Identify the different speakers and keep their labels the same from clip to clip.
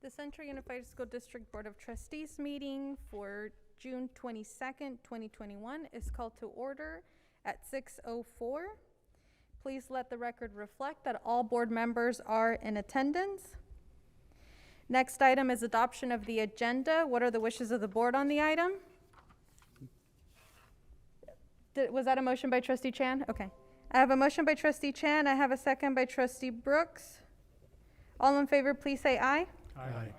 Speaker 1: The Central Unified School District Board of Trustees meeting for June 22nd, 2021 is called to order at 6:04. Please let the record reflect that all board members are in attendance. Next item is adoption of the agenda. What are the wishes of the board on the item? Was that a motion by Trustee Chan? Okay. I have a motion by Trustee Chan. I have a second by Trustee Brooks. All in favor, please say aye.
Speaker 2: Aye.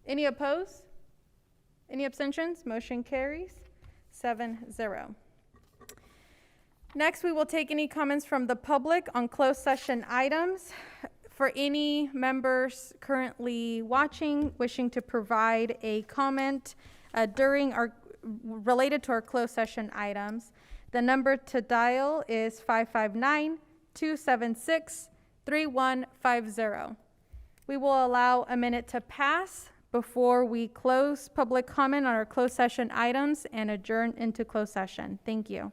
Speaker 1: Any opposed? Any abstentions? Motion carries 7-0. Next, we will take any comments from the public on closed session items. For any members currently watching, wishing to provide a comment related to our closed session items, the number to dial is 559-276-3150. We will allow a minute to pass before we close public comment on our closed session items and adjourn into closed session. Thank you.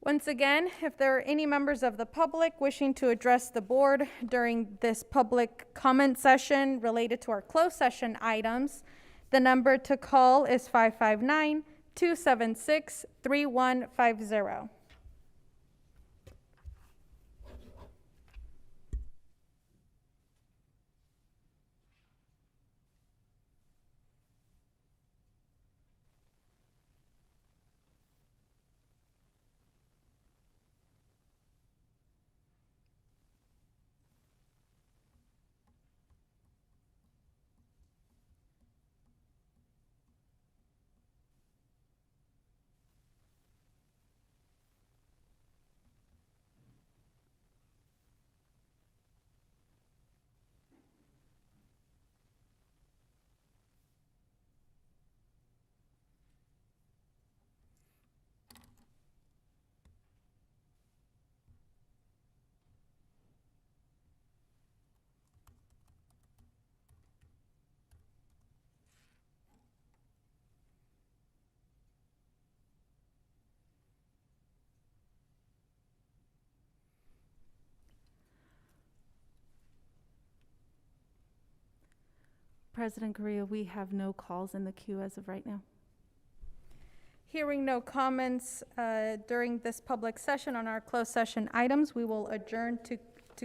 Speaker 1: Once again, if there are any members of the public wishing to address the board during this public comment session related to our closed session items, the number to call is 559-276-3150.
Speaker 2: President Correa, we have no calls in the queue as of right now.
Speaker 1: Hearing no comments during this public session on our closed session items, we will adjourn to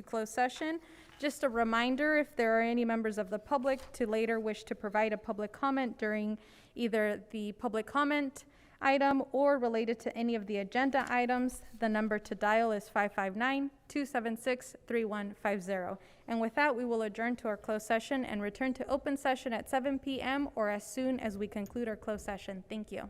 Speaker 1: closed session. Just a reminder, if there are any members of the public to later wish to provide a public comment during either the public comment item or related to any of the agenda items, the number to dial is 559-276-3150. And with that, we will adjourn to our closed session and return to open session at 7 p.m. or as soon as we conclude our closed session. Thank you.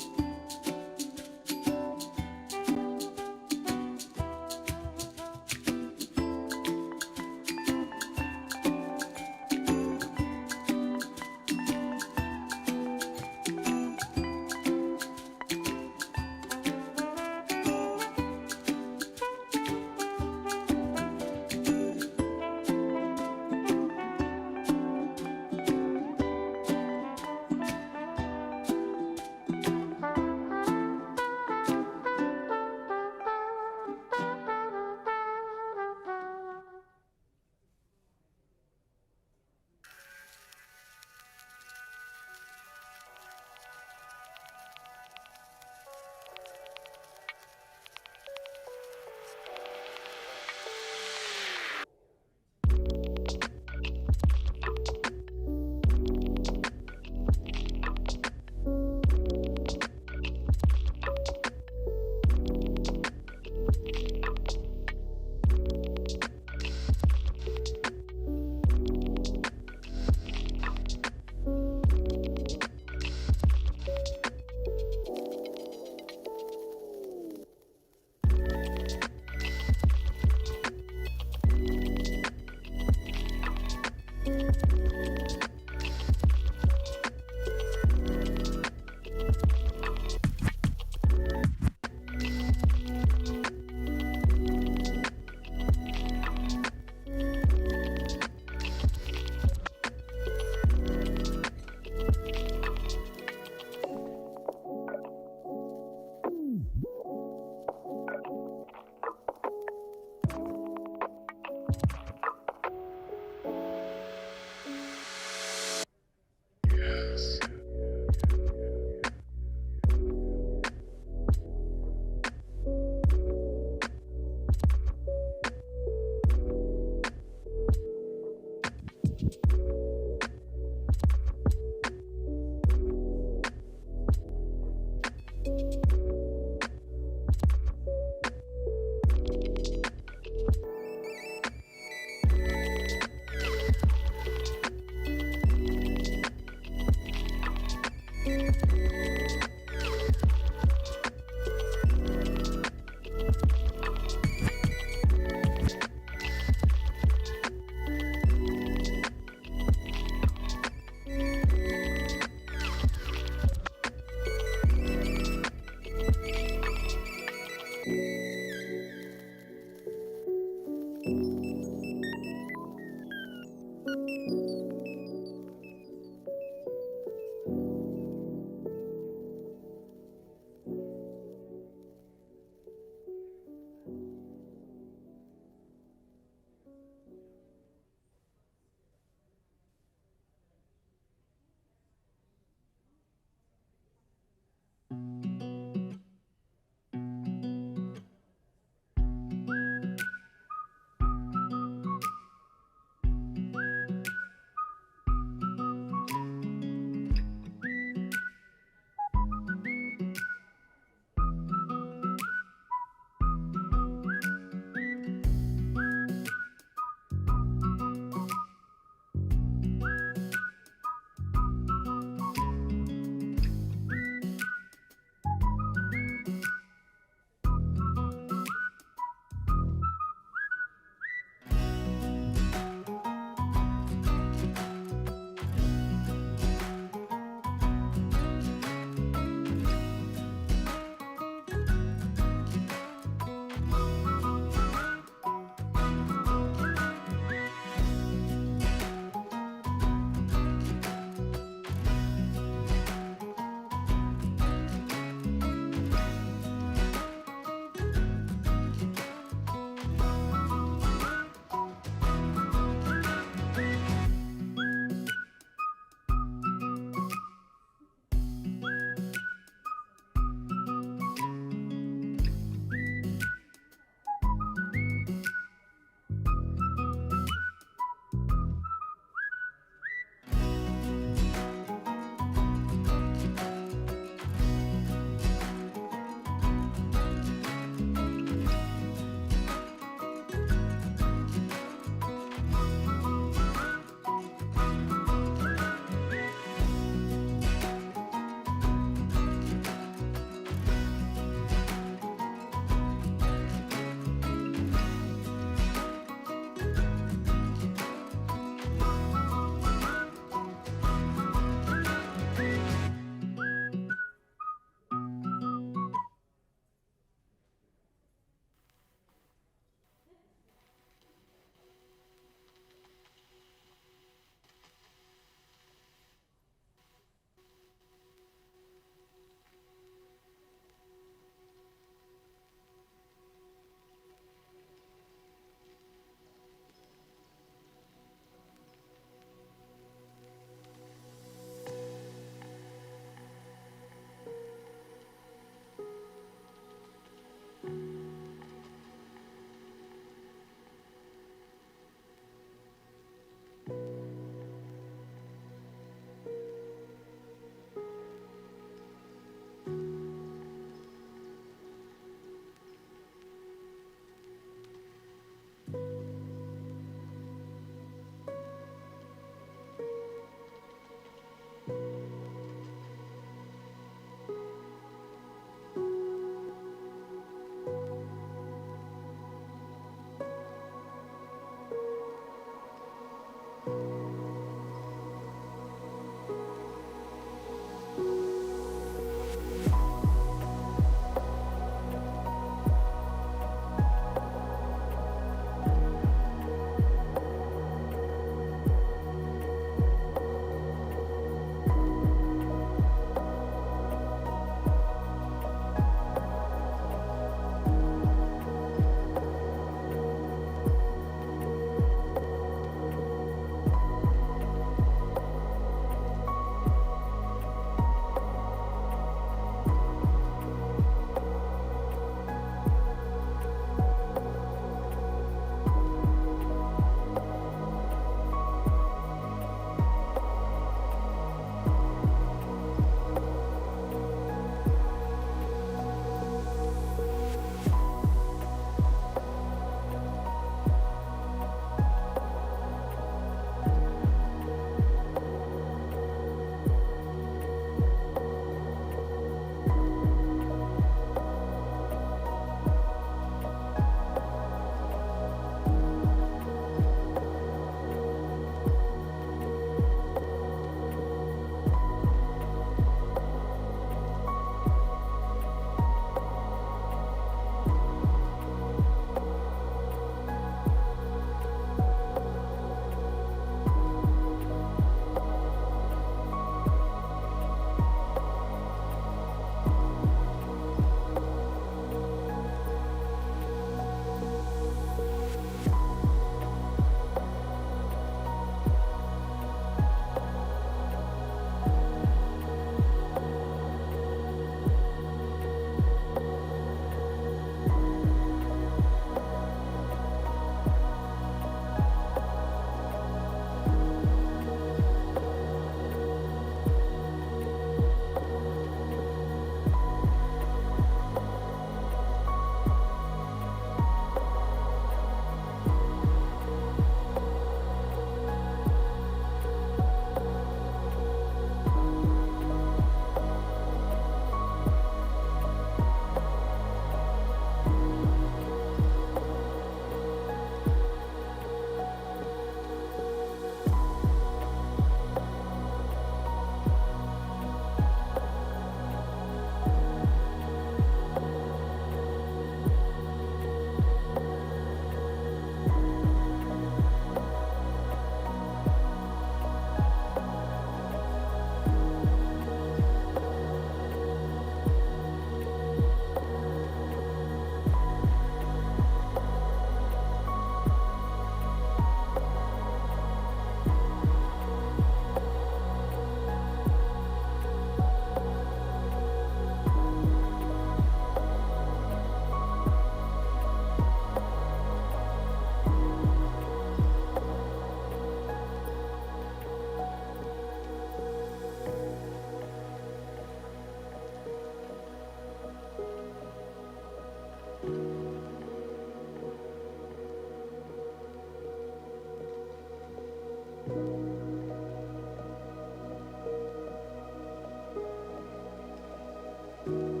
Speaker 3: you.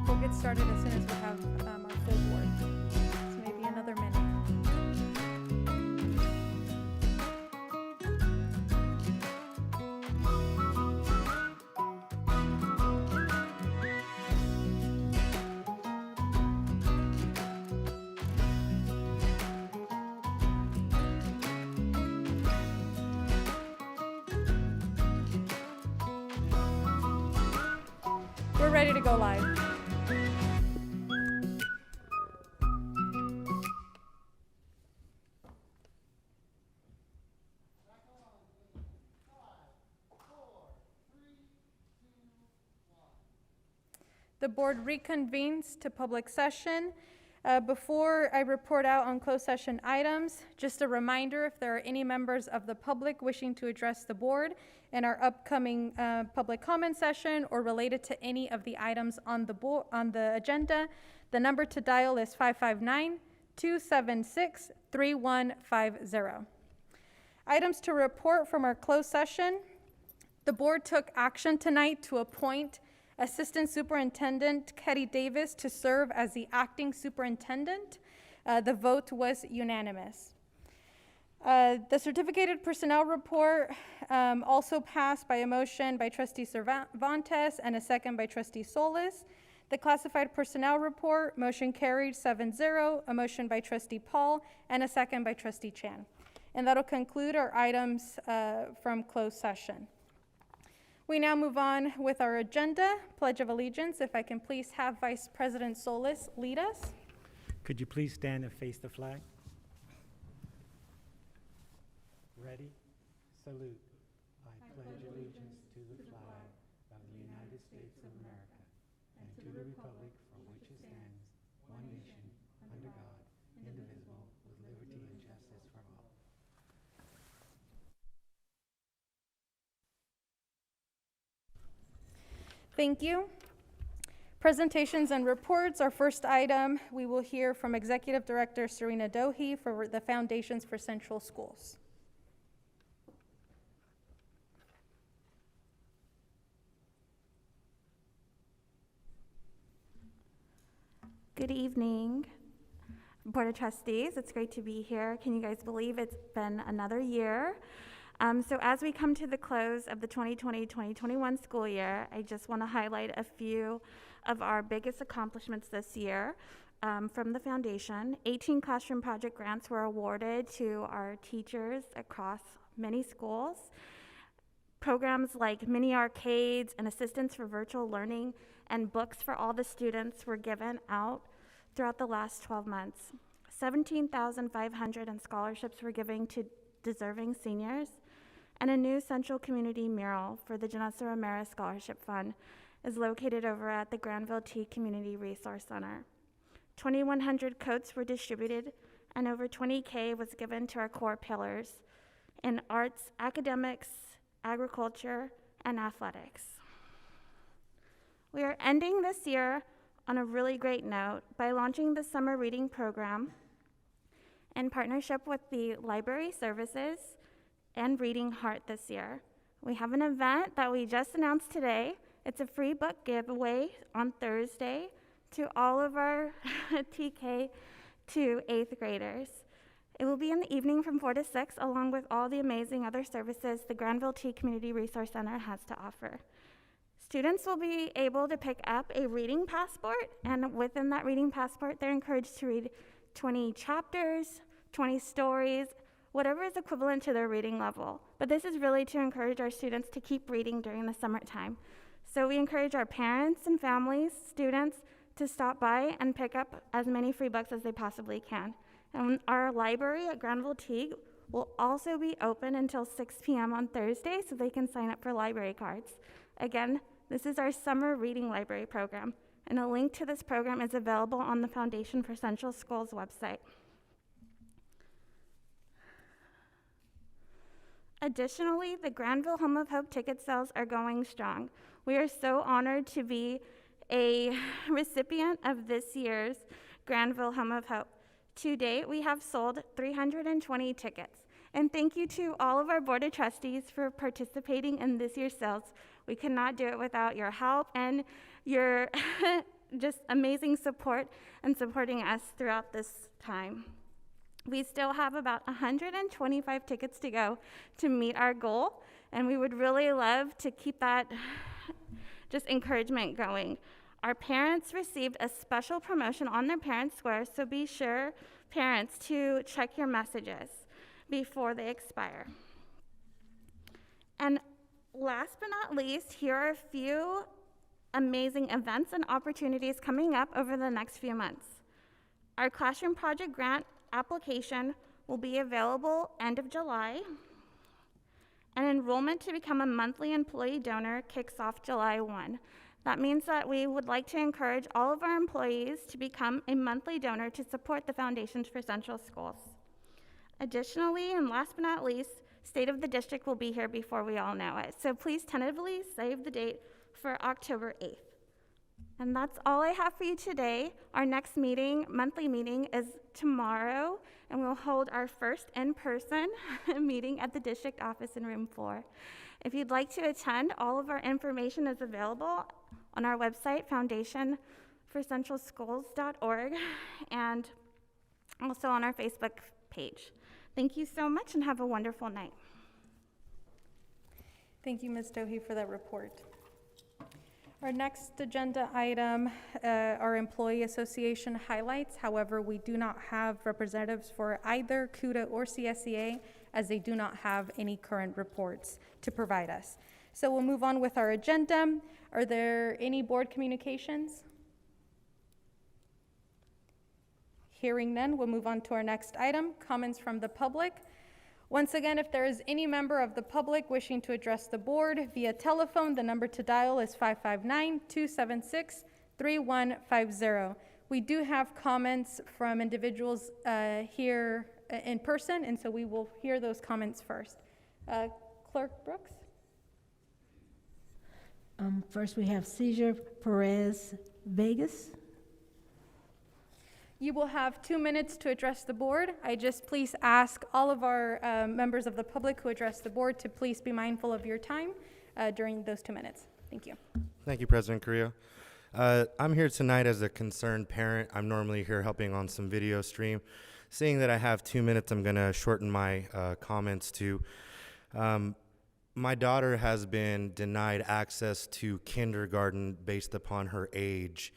Speaker 1: We'll get started as soon as we have our full board. So maybe another minute. We're ready to go live. The board reconvenes to public session. Before I report out on closed session items, just a reminder, if there are any members of the public wishing to address the board in our upcoming public comment session or related to any of the items on the agenda, the number to dial is 559-276-3150. Items to report from our closed session. The board took action tonight to appoint Assistant Superintendent Ketty Davis to serve as the acting superintendent. The vote was unanimous. The certificated personnel report also passed by a motion by Trustee Cervantes and a second by Trustee Solis. The classified personnel report, motion carried 7-0, a motion by Trustee Paul and a second by Trustee Chan. And that'll conclude our items from closed session. We now move on with our agenda, Pledge of Allegiance. If I can please have Vice President Solis lead us.
Speaker 3: Could you please stand and face the flag? Ready? Salute. I pledge allegiance to the flag of the United States of America and to the republic for which it stands, one nation, under God, indivisible, with liberty and justice for all.
Speaker 1: Thank you. Presentations and reports. Our first item, we will hear from Executive Director Serena Dohe for the Foundations for Central Schools.
Speaker 2: Good evening, Board of Trustees. It's great to be here. Can you guys believe it's been another year? So as we come to the close of the 2020-2021 school year, I just want to highlight a few of our biggest accomplishments this year from the foundation. 18 classroom project grants were awarded to our teachers across many schools. Programs like mini arcades and assistance for virtual learning and books for all the students were given out throughout the last 12 months. 17,500 in scholarships were given to deserving seniors, and a new Central Community mural for the Janessa Ramirez Scholarship Fund is located over at the Granville T Community Resource Center. 2,100 coats were distributed, and over $20K was given to our core pillars in arts, academics, agriculture, and athletics. We are ending this year on a really great note by launching the summer reading program in partnership with the Library Services and Reading Heart this year. We have an event that we just announced today. It's a free book giveaway on Thursday to all of our TK to 8th graders. It will be in the evening from 4 to 6, along with all the amazing other services the Granville T Community Resource Center has to offer. Students will be able to pick up a reading passport, and within that reading passport, they're encouraged to read 20 chapters, 20 stories, whatever is equivalent to their reading level. But this is really to encourage our students to keep reading during the summertime. So we encourage our parents and families, students, to stop by and pick up as many free books as they possibly can. And our library at Granville T will also be open until 6 p.m. on Thursday, so they can sign up for library cards. Again, this is our summer reading library program, and a link to this program is available on the Foundation for Central Schools website. Additionally, the Granville Home of Hope ticket sales are going strong. We are so honored to be a recipient of this year's Granville Home of Hope. To date, we have sold 320 tickets. And thank you to all of our Board of Trustees for participating in this year's sales. We could not do it without your help and your just amazing support and supporting us throughout this time. We still have about 125 tickets to go to meet our goal, and we would really love to keep that just encouragement going. Our parents received a special promotion on their parent square, so be sure, parents, to check your messages before they expire. And last but not least, here are a few amazing events and opportunities coming up over the next few months. Our classroom project grant application will be available end of July, and enrollment to become a monthly employee donor kicks off July 1. That means that we would like to encourage all of our employees to become a monthly donor to support the Foundations for Central Schools. Additionally, and last but not least, State of the District will be here before we all know it. So please tentatively save the date for October 8th. And that's all I have for you today. Our next meeting, monthly meeting, is tomorrow, and we'll hold our first in-person meeting at the district office in room 4. If you'd like to attend, all of our information is available on our website, foundationforcentralschools.org, and also on our Facebook page. Thank you so much and have a wonderful night.
Speaker 1: Thank you, Ms. Dohe, for that report. Our next agenda item are employee association highlights. However, we do not have representatives for either CUDA or CSEA, as they do not have any current reports to provide us. So we'll move on with our agenda. Are there any board communications? Hearing none, we'll move on to our next item, comments from the public. Once again, if there is any member of the public wishing to address the board via telephone, the number to dial is 559-276-3150. We do have comments from individuals here in person, and so we will hear those comments first. Clerk Brooks?
Speaker 4: First, we have Cesar Perez Vegas.
Speaker 1: You will have 2 minutes to address the board. I just please ask all of our members of the public who address the board to please be mindful of your time during those 2 minutes. Thank you.
Speaker 5: Thank you, President Carrillo. I'm here tonight as a concerned parent. I'm normally here helping on some video stream. Seeing that I have 2 minutes, I'm going to shorten my comments to my daughter has been denied access to kindergarten based upon her age.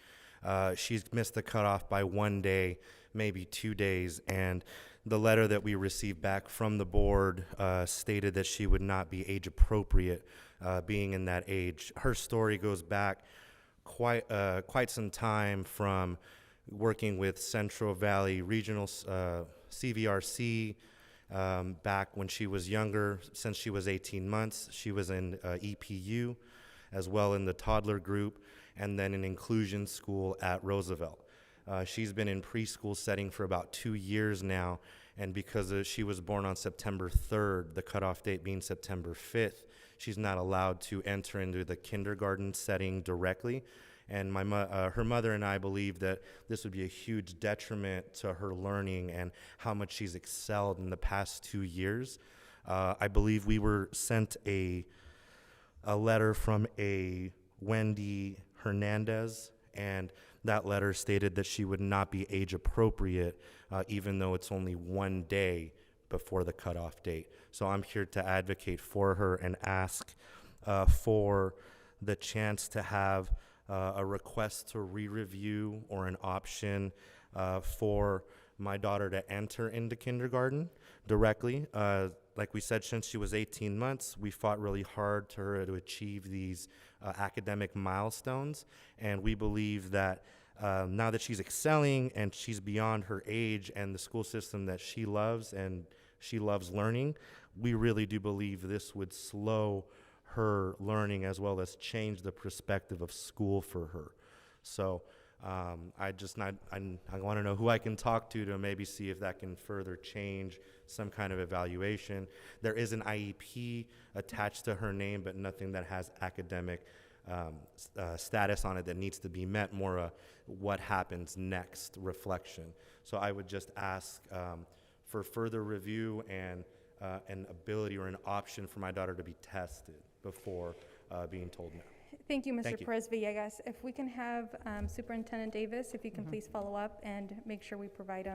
Speaker 5: She's missed the cutoff by 1 day, maybe 2 days, and the letter that we received back from the board stated that she would not be age appropriate being in that age. Her story goes back quite some time from working with Central Valley Regional CVRC back when she was younger. Since she was 18 months, she was in EPU as well in the toddler group, and then an inclusion school at Roosevelt. She's been in preschool setting for about 2 years now, and because she was born on September 3rd, the cutoff date being September 5th, she's not allowed to enter into the kindergarten setting directly. And her mother and I believe that this would be a huge detriment to her learning and how much she's excelled in the past 2 years. I believe we were sent a letter from a Wendy Hernandez, and that letter stated that she would not be age appropriate, even though it's only 1 day before the cutoff date. So I'm here to advocate for her and ask for the chance to have a request to re-review or an option for my daughter to enter into kindergarten directly. Like we said, since she was 18 months, we fought really hard to her to achieve these academic milestones, and we believe that now that she's excelling and she's beyond her age and the school system that she loves and She loves learning. We really do believe this would slow her learning as well as change the perspective of school for her. So I want to know who I can talk to maybe see if that can further change some kind of evaluation. There is an IEP attached to her name, but nothing that has academic status on it that needs to be met, more what happens next reflection. So I would just ask for further review and an ability or an option for my daughter to be tested before being told no.
Speaker 1: Thank you, Mr.
Speaker 5: Thank you.
Speaker 1: Perez Villegas. If we can have Superintendent Davis, if you can please follow up and make sure we provide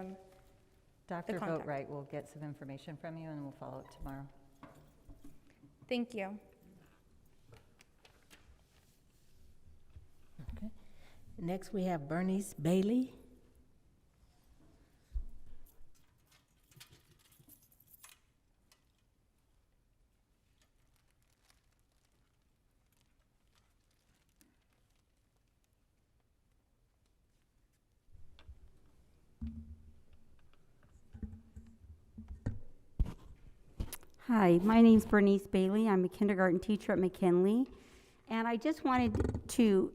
Speaker 6: Dr.
Speaker 1: contact.
Speaker 6: Boatwright will get some information from you, and we'll follow up tomorrow.
Speaker 1: Thank you.
Speaker 4: Okay. Next, we have Bernice Bailey.
Speaker 7: Hi, my name's Bernice Bailey. I'm a kindergarten teacher at McKinley, and I just wanted to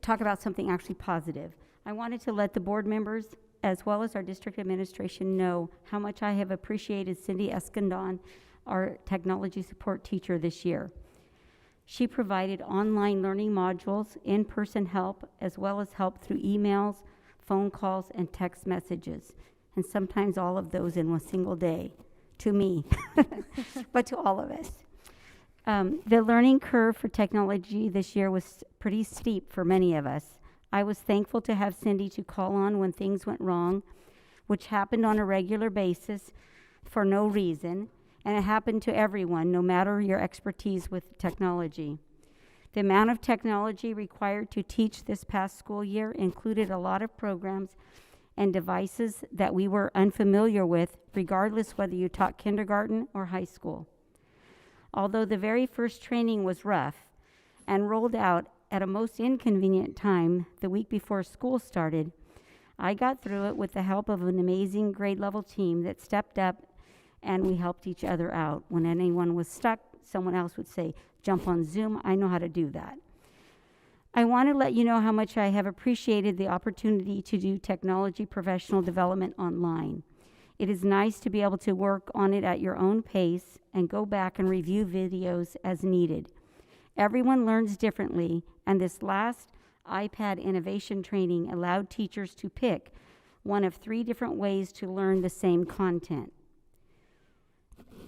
Speaker 7: talk about something actually positive. I wanted to let the board members, as well as our district administration, know how much I have appreciated Cindy Escondon, our technology support teacher this year. She provided online learning modules, in-person help, as well as help through emails, phone calls, and text messages, and sometimes all of those in a single day. To me, but to all of us. The learning curve for technology this year was pretty steep for many of us. I was thankful to have Cindy to call on when things went wrong, which happened on a regular basis for no reason, and it happened to everyone, no matter your expertise with technology. The amount of technology required to teach this past school year included a lot of programs and devices that we were unfamiliar with, regardless whether you taught kindergarten or high school. Although the very first training was rough and rolled out at a most inconvenient time the week before school started, I got through it with the help of an amazing grade level team that stepped up, and we helped each other out. When anyone was stuck, someone else would say, "Jump on Zoom." I know how to do that. I want to let you know how much I have appreciated the opportunity to do technology professional development online. It is nice to be able to work on it at your own pace and go back and review videos as needed. Everyone learns differently, and this last iPad innovation training allowed teachers to pick one of 3 different ways to learn the same content.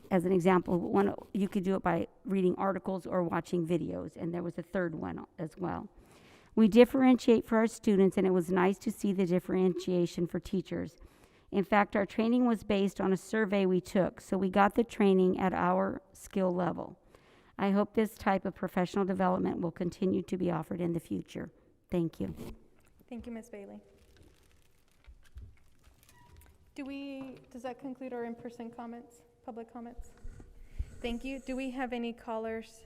Speaker 7: As an example, you could do it by reading articles or watching videos, and there was a third one as well. We differentiate for our students, and it was nice to see the differentiation for teachers. In fact, our training was based on a survey we took, so we got the training at our skill level. I hope this type of professional development will continue to be offered in the future. Thank you.
Speaker 1: Thank you, Ms. Bailey. Does that conclude our in-person comments, public comments? Thank you. Do we have any callers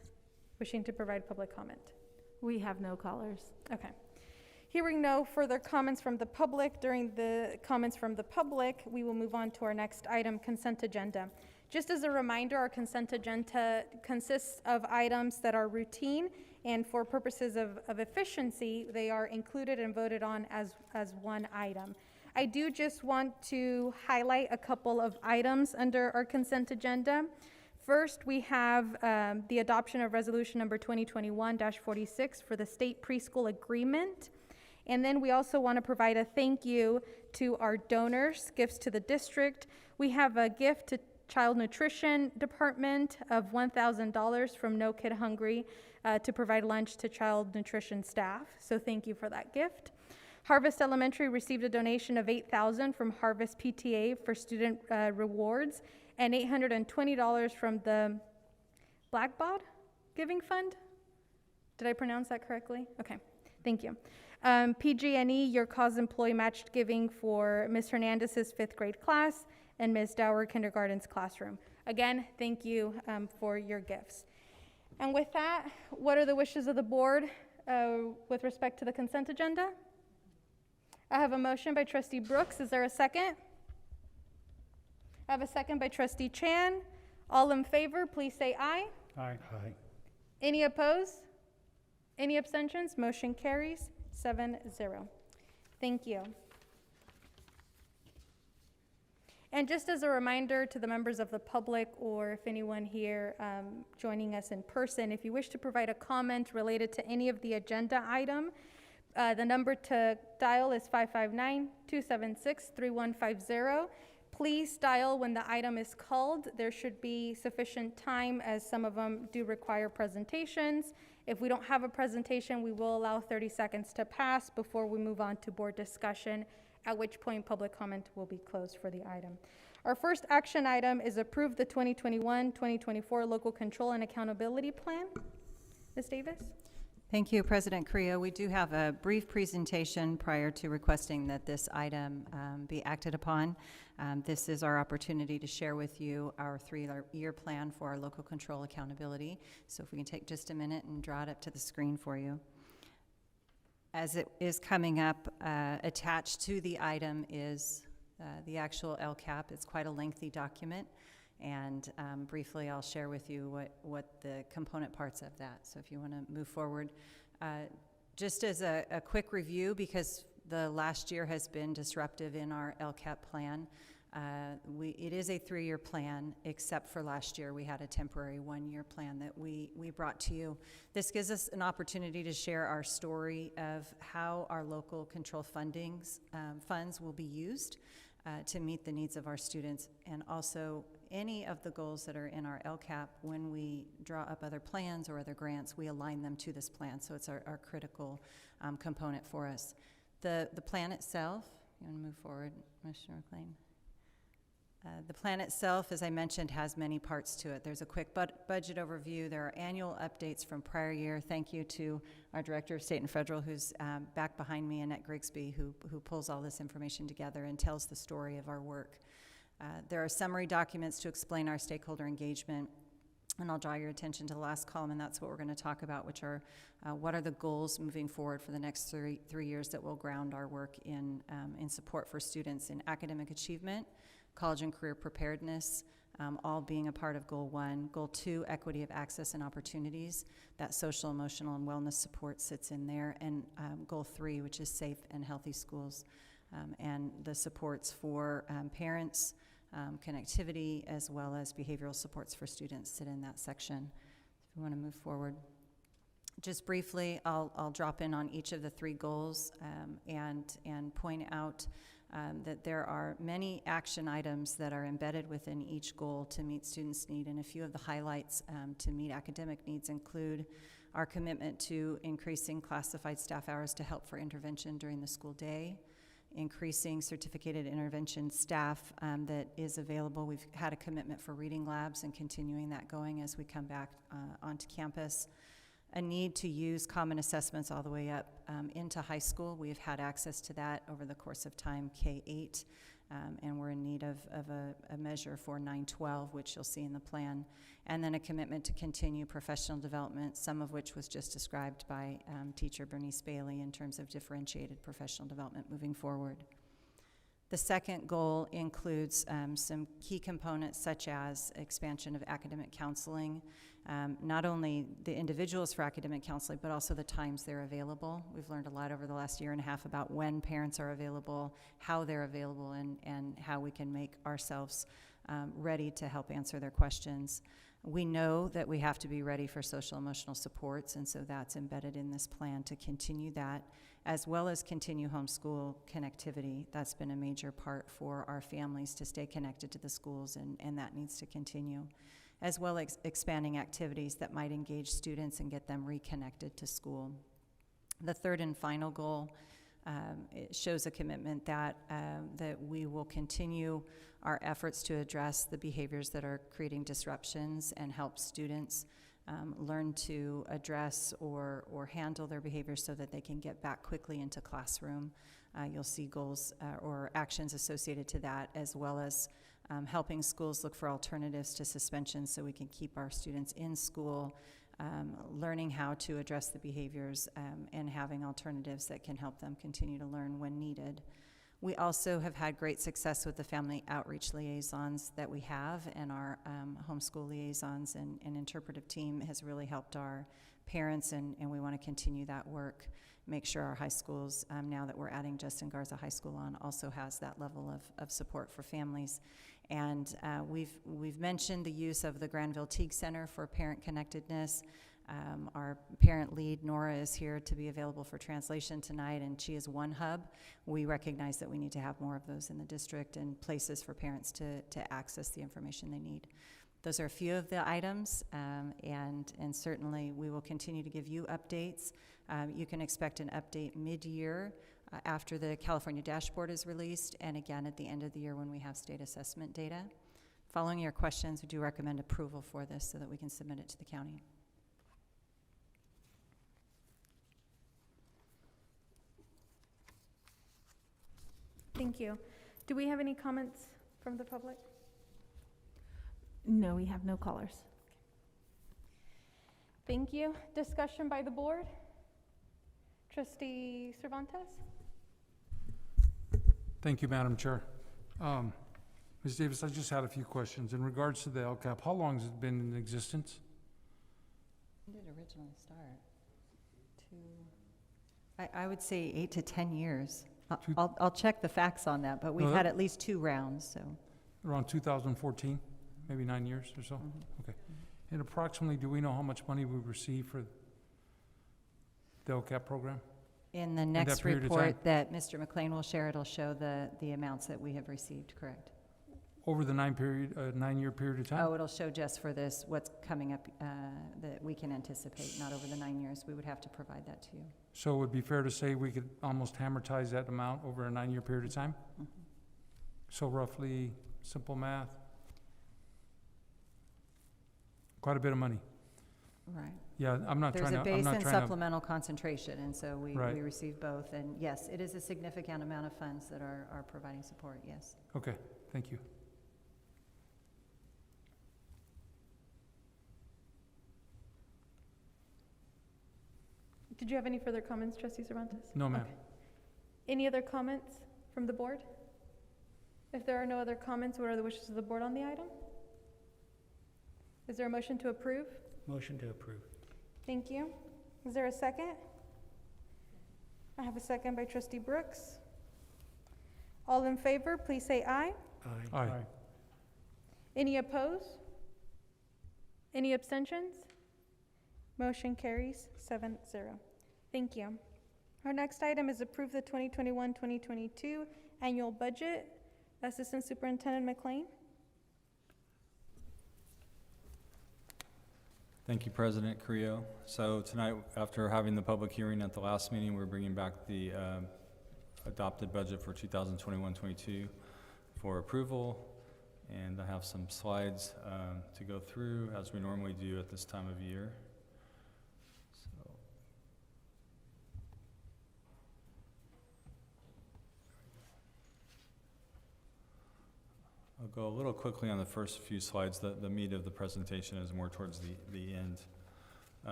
Speaker 1: wishing to provide public comment?
Speaker 2: We have no callers.
Speaker 1: Okay. Hearing no further comments from the public, during the comments from the public, we will move on to our next item, consent agenda. Just as a reminder, our consent agenda consists of items that are routine, and for purposes of efficiency, they are included and voted on as one item. I do just want to highlight a couple of items under our consent agenda. First, we have the adoption of resolution number 2021-46 for the state preschool agreement. And then we also want to provide a thank you to our donors, gifts to the district. We have a gift to Child Nutrition Department of $1,000 from No Kid Hungry to provide lunch to child nutrition staff. So thank you for that gift. Harvest Elementary received a donation of $8,000 from Harvest PTA for student rewards and $820 from the Blackbaud Giving Fund. Did I pronounce that correctly? Okay, thank you. PG&E, Your Cause Employee matched giving for Ms. Hernandez's 5th grade class and Ms. Dower Kindergarten's classroom. Again, thank you for your gifts. And with that, what are the wishes of the board with respect to the consent agenda? I have a motion by Trustee Brooks. Is there a second? I have a second by trustee Chan. All in favor, please say aye.
Speaker 3: Aye.
Speaker 1: Any opposed? Any abstentions? Motion carries 7-0. Thank you. And just as a reminder to the members of the public, or if anyone here joining us in person, if you wish to provide a comment related to any of the agenda item, the number to dial is 559-276-3150. Please dial when the item is called. There should be sufficient time, as some of them do require presentations. If we don't have a presentation, we will allow 30 seconds to pass before we move on to board discussion, at which point public comment will be closed for the item. Our first action item is approve the 2021-2024 Local Control and Accountability Plan. Ms. Davis?
Speaker 6: Thank you, President Carrillo. We do have a brief presentation prior to requesting that this item be acted upon. This is our opportunity to share with you our three-year plan for our local control accountability. So if we can take just a minute and draw it up to the screen for you. As it is coming up, attached to the item is the actual LCAP. It's quite a lengthy document, and briefly I'll share with you what the component parts of that. So if you want to move forward. Just as a quick review, because the last year has been disruptive in our LCAP plan, it is a 3-year plan, except for last year we had a temporary 1-year plan that we brought to you. This gives us an opportunity to share our story of how our local control funds will be used to meet the needs of our students, and also any of the goals that are in our LCAP. When we draw up other plans or other grants, we align them to this plan, so it's our critical component for us. The plan itself, you want to move forward, Commissioner McLean? The plan itself, as I mentioned, has many parts to it. There's a quick budget overview. There are annual updates from prior year. Thank you to our Director of State and Federal, who's back behind me, Annette Grigsby, who pulls all this information together and tells the story of our work. There are summary documents to explain our stakeholder engagement, and I'll draw your attention to the last column, and that's what we're going to talk about, which are what are the goals moving forward for the next three years that will ground our work in support for students in academic achievement, college and career preparedness, all being a part of Goal 1. Goal 2, equity of access and opportunities. That social, emotional, and wellness support sits in there. And Goal 3, which is safe and healthy schools. And the supports for parents, connectivity, as well as behavioral supports for students sit in that section. If we want to move forward. Just briefly, I'll drop in on each of the 3 goals and point out that there are many action items that are embedded within each goal to meet students' need, and a few of the highlights to meet academic needs include our commitment to increasing classified staff hours to help for intervention during the school day, increasing certificated intervention staff that is available. We've had a commitment for reading labs and continuing that going as we come back onto campus. A need to use common assessments all the way up into high school. We've had access to that over the course of time, K-8, and we're in need of a measure for 9-12, which you'll see in the plan. And then a commitment to continue professional development, some of which was just described by teacher Bernice Bailey in terms of differentiated professional development moving forward. The second goal includes some key components such as expansion of academic counseling, not only the individuals for academic counseling, but also the times they're available. We've learned a lot over the last year and a half about when parents are available, how they're available, and how we can make ourselves ready to help answer their questions. We know that we have to be ready for social emotional supports, and so that's embedded in this plan to continue that, as well as continue homeschool connectivity. That's been a major part for our families to stay connected to the schools, and that needs to continue, as well as expanding activities that might engage students and get them reconnected to school. The third and final goal it shows a commitment that we will continue our efforts to address the behaviors that are creating disruptions and help students learn to address or handle their behaviors so that they can get back quickly into classroom. You'll see goals or actions associated to that, as well as helping schools look for alternatives to suspension so we can keep our students in school, learning how to address the behaviors and having alternatives that can help them continue to learn when needed. We also have had great success with the family outreach liaisons that we have, and our homeschool liaisons and interpretive team has really helped our parents, and we want to continue that work. Make sure our high schools, now that we're adding Justin Garza High School on, also has that level of support for families. And we've mentioned the use of the Granville Teague Center for parent connectedness. Our parent lead, Nora, is here to be available for translation tonight, and she is one hub. We recognize that we need to have more of those in the district and places for parents to access the information they need. Those are a few of the items, and certainly we will continue to give you updates. You can expect an update mid-year after the California dashboard is released, and again at the end of the year when we have state assessment data. Following your questions, we do recommend approval for this so that we can submit it to the county.
Speaker 1: Thank you. Do we have any comments from the public?
Speaker 8: No, we have no callers.
Speaker 1: Thank you. Discussion by the board? Trustee Cervantes?
Speaker 9: Thank you, Madam Chair. Ms. Davis, I just had a few questions. In regards to the LCAP, how long has it been in existence?
Speaker 6: When did it originally start? I would say 8 to 10 years. I'll check the facts on that, but we've had at least 2 rounds, so.
Speaker 9: Around 2014, maybe 9 years or so? Okay. And approximately, do we know how much money we received for the LCAP program?
Speaker 6: In the next
Speaker 9: period of time?
Speaker 6: report that Mr. McLean will share, it'll show the amounts that we have received, correct?
Speaker 9: Over the 9-year period of time?
Speaker 6: Oh, it'll show just for this, what's coming up, that we can anticipate, not over the 9 years. We would have to provide that to you.
Speaker 9: So it would be fair to say we could almost amortize that amount over a 9-year period of time?
Speaker 6: Mhm.
Speaker 9: So roughly, simple math, quite a bit of money.
Speaker 6: Right.
Speaker 9: Yeah, I'm not
Speaker 6: There's
Speaker 9: trying to,
Speaker 6: a
Speaker 9: I'm
Speaker 6: base
Speaker 9: not
Speaker 6: and
Speaker 9: trying to,
Speaker 6: supplemental concentration, and so we
Speaker 9: Right.
Speaker 6: receive both. And yes, it is a significant amount of funds that are providing support, yes.
Speaker 9: okay, thank you.
Speaker 1: Did you have any further comments, Trustee Cervantes?
Speaker 9: No, ma'am.
Speaker 1: Okay. Any other comments from the board? If there are no other comments, what are the wishes of the board on the item? Is there a motion to approve?
Speaker 3: Motion to approve.
Speaker 1: Thank you. Is there a second? I have a second by Trustee Brooks. All in favor, please say aye.
Speaker 3: Aye.
Speaker 9: Aye.
Speaker 1: Any opposed? Any abstentions? Motion carries 7-0. Thank you. Our next item is approve the 2021-2022 annual budget. Assistant Superintendent McLean.
Speaker 10: Thank you, President Carrillo. So tonight, after having the public hearing at the last meeting, we're bringing back the adopted budget for 2021-22 for approval. And I have some slides to go through, as we normally do at this time of year. So, I'll go a little quickly on the first few slides. The meat of the presentation is more towards the end.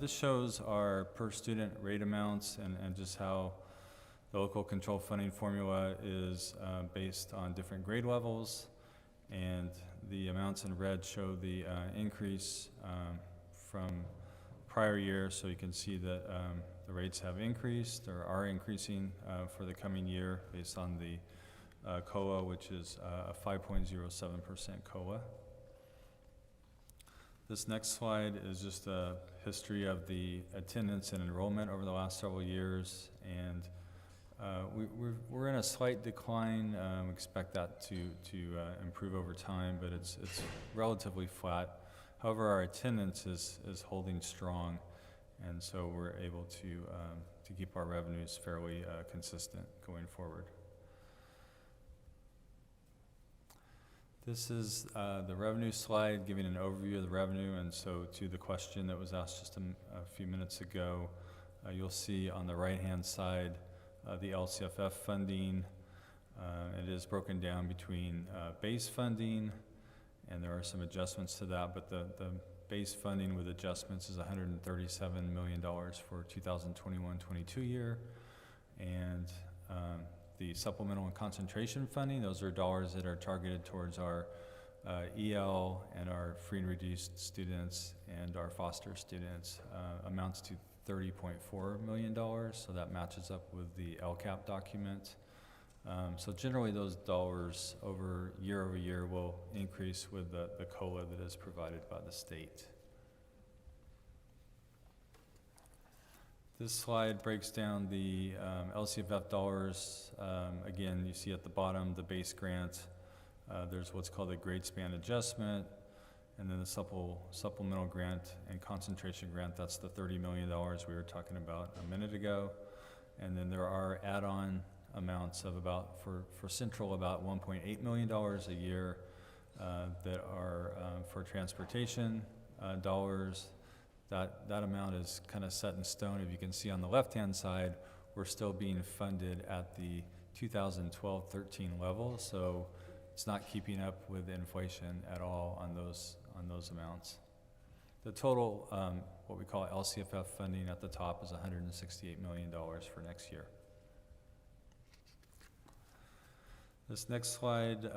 Speaker 10: This shows our per student rate amounts and just how the local control funding formula is based on different grade levels. And the amounts in red show the increase from prior year, so you can see that the rates have increased or are increasing for the coming year based on the COA, which is a 5.07% COA. This next slide is just a history of the attendance and enrollment over the last several years, and we're in a slight decline. Expect that to improve over time, but it's relatively flat. However, our attendance is holding strong, and so we're able to keep our revenues fairly consistent going forward. This is the revenue slide giving an overview of the revenue, and so to the question that was asked just a few minutes ago, you'll see on the right-hand side the LCFF funding. It is broken down between base funding, and there are some adjustments to that, but the base funding with adjustments is $137 million for 2021-22 year, and the supplemental and concentration funding. Those are dollars that are targeted towards our EL and our free and reduced students and our foster students. Amounts to $30.4 million, so that matches up with the LCAP document. So generally those dollars over year will increase with the COLA that is provided by the state. This slide breaks down the LCFF dollars. Again, you see at the bottom the base grant. There's what's called a grade span adjustment, and then the supplemental grant and concentration grant. That's the $30 million we were talking about a minute ago. And then there are add-on amounts of about, for Central, about $1.8 million a year that are for transportation dollars. That amount is kind of set in stone. If you can see on the left-hand side, we're still being funded at the 2012-13 level, so it's not keeping up with inflation at all on those amounts. The total, what we call LCFF funding at the top, is $168 million for next year. This next slide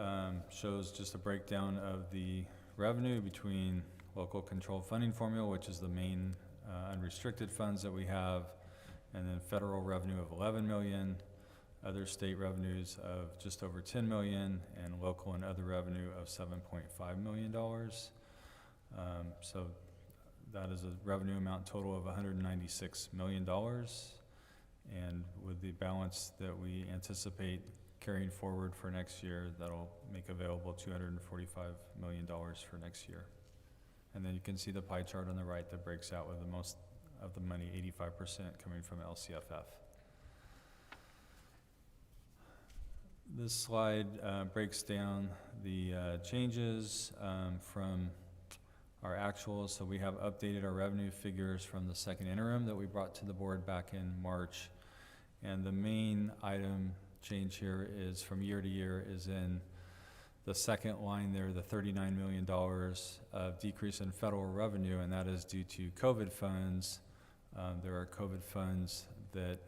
Speaker 10: shows just a breakdown of the revenue between local control funding formula, which is the main unrestricted funds that we have, and then federal revenue of 11 million, other state revenues of just over 10 million, and local and other revenue of $7.5 million. So that is a revenue amount total of $196 million, and with the balance that we anticipate carrying forward for next year, that'll make available $245 million for next year. And then you can see the pie chart on the right that breaks out with the most of the money, 85% coming from LCFF. This slide breaks down the changes from our actuals. So we have updated our revenue figures from the second interim that we brought to the board back in March. And the main item change here is from year to year is in the second line there, the $39 million of decrease in federal revenue, and that is due to COVID funds. There are COVID funds that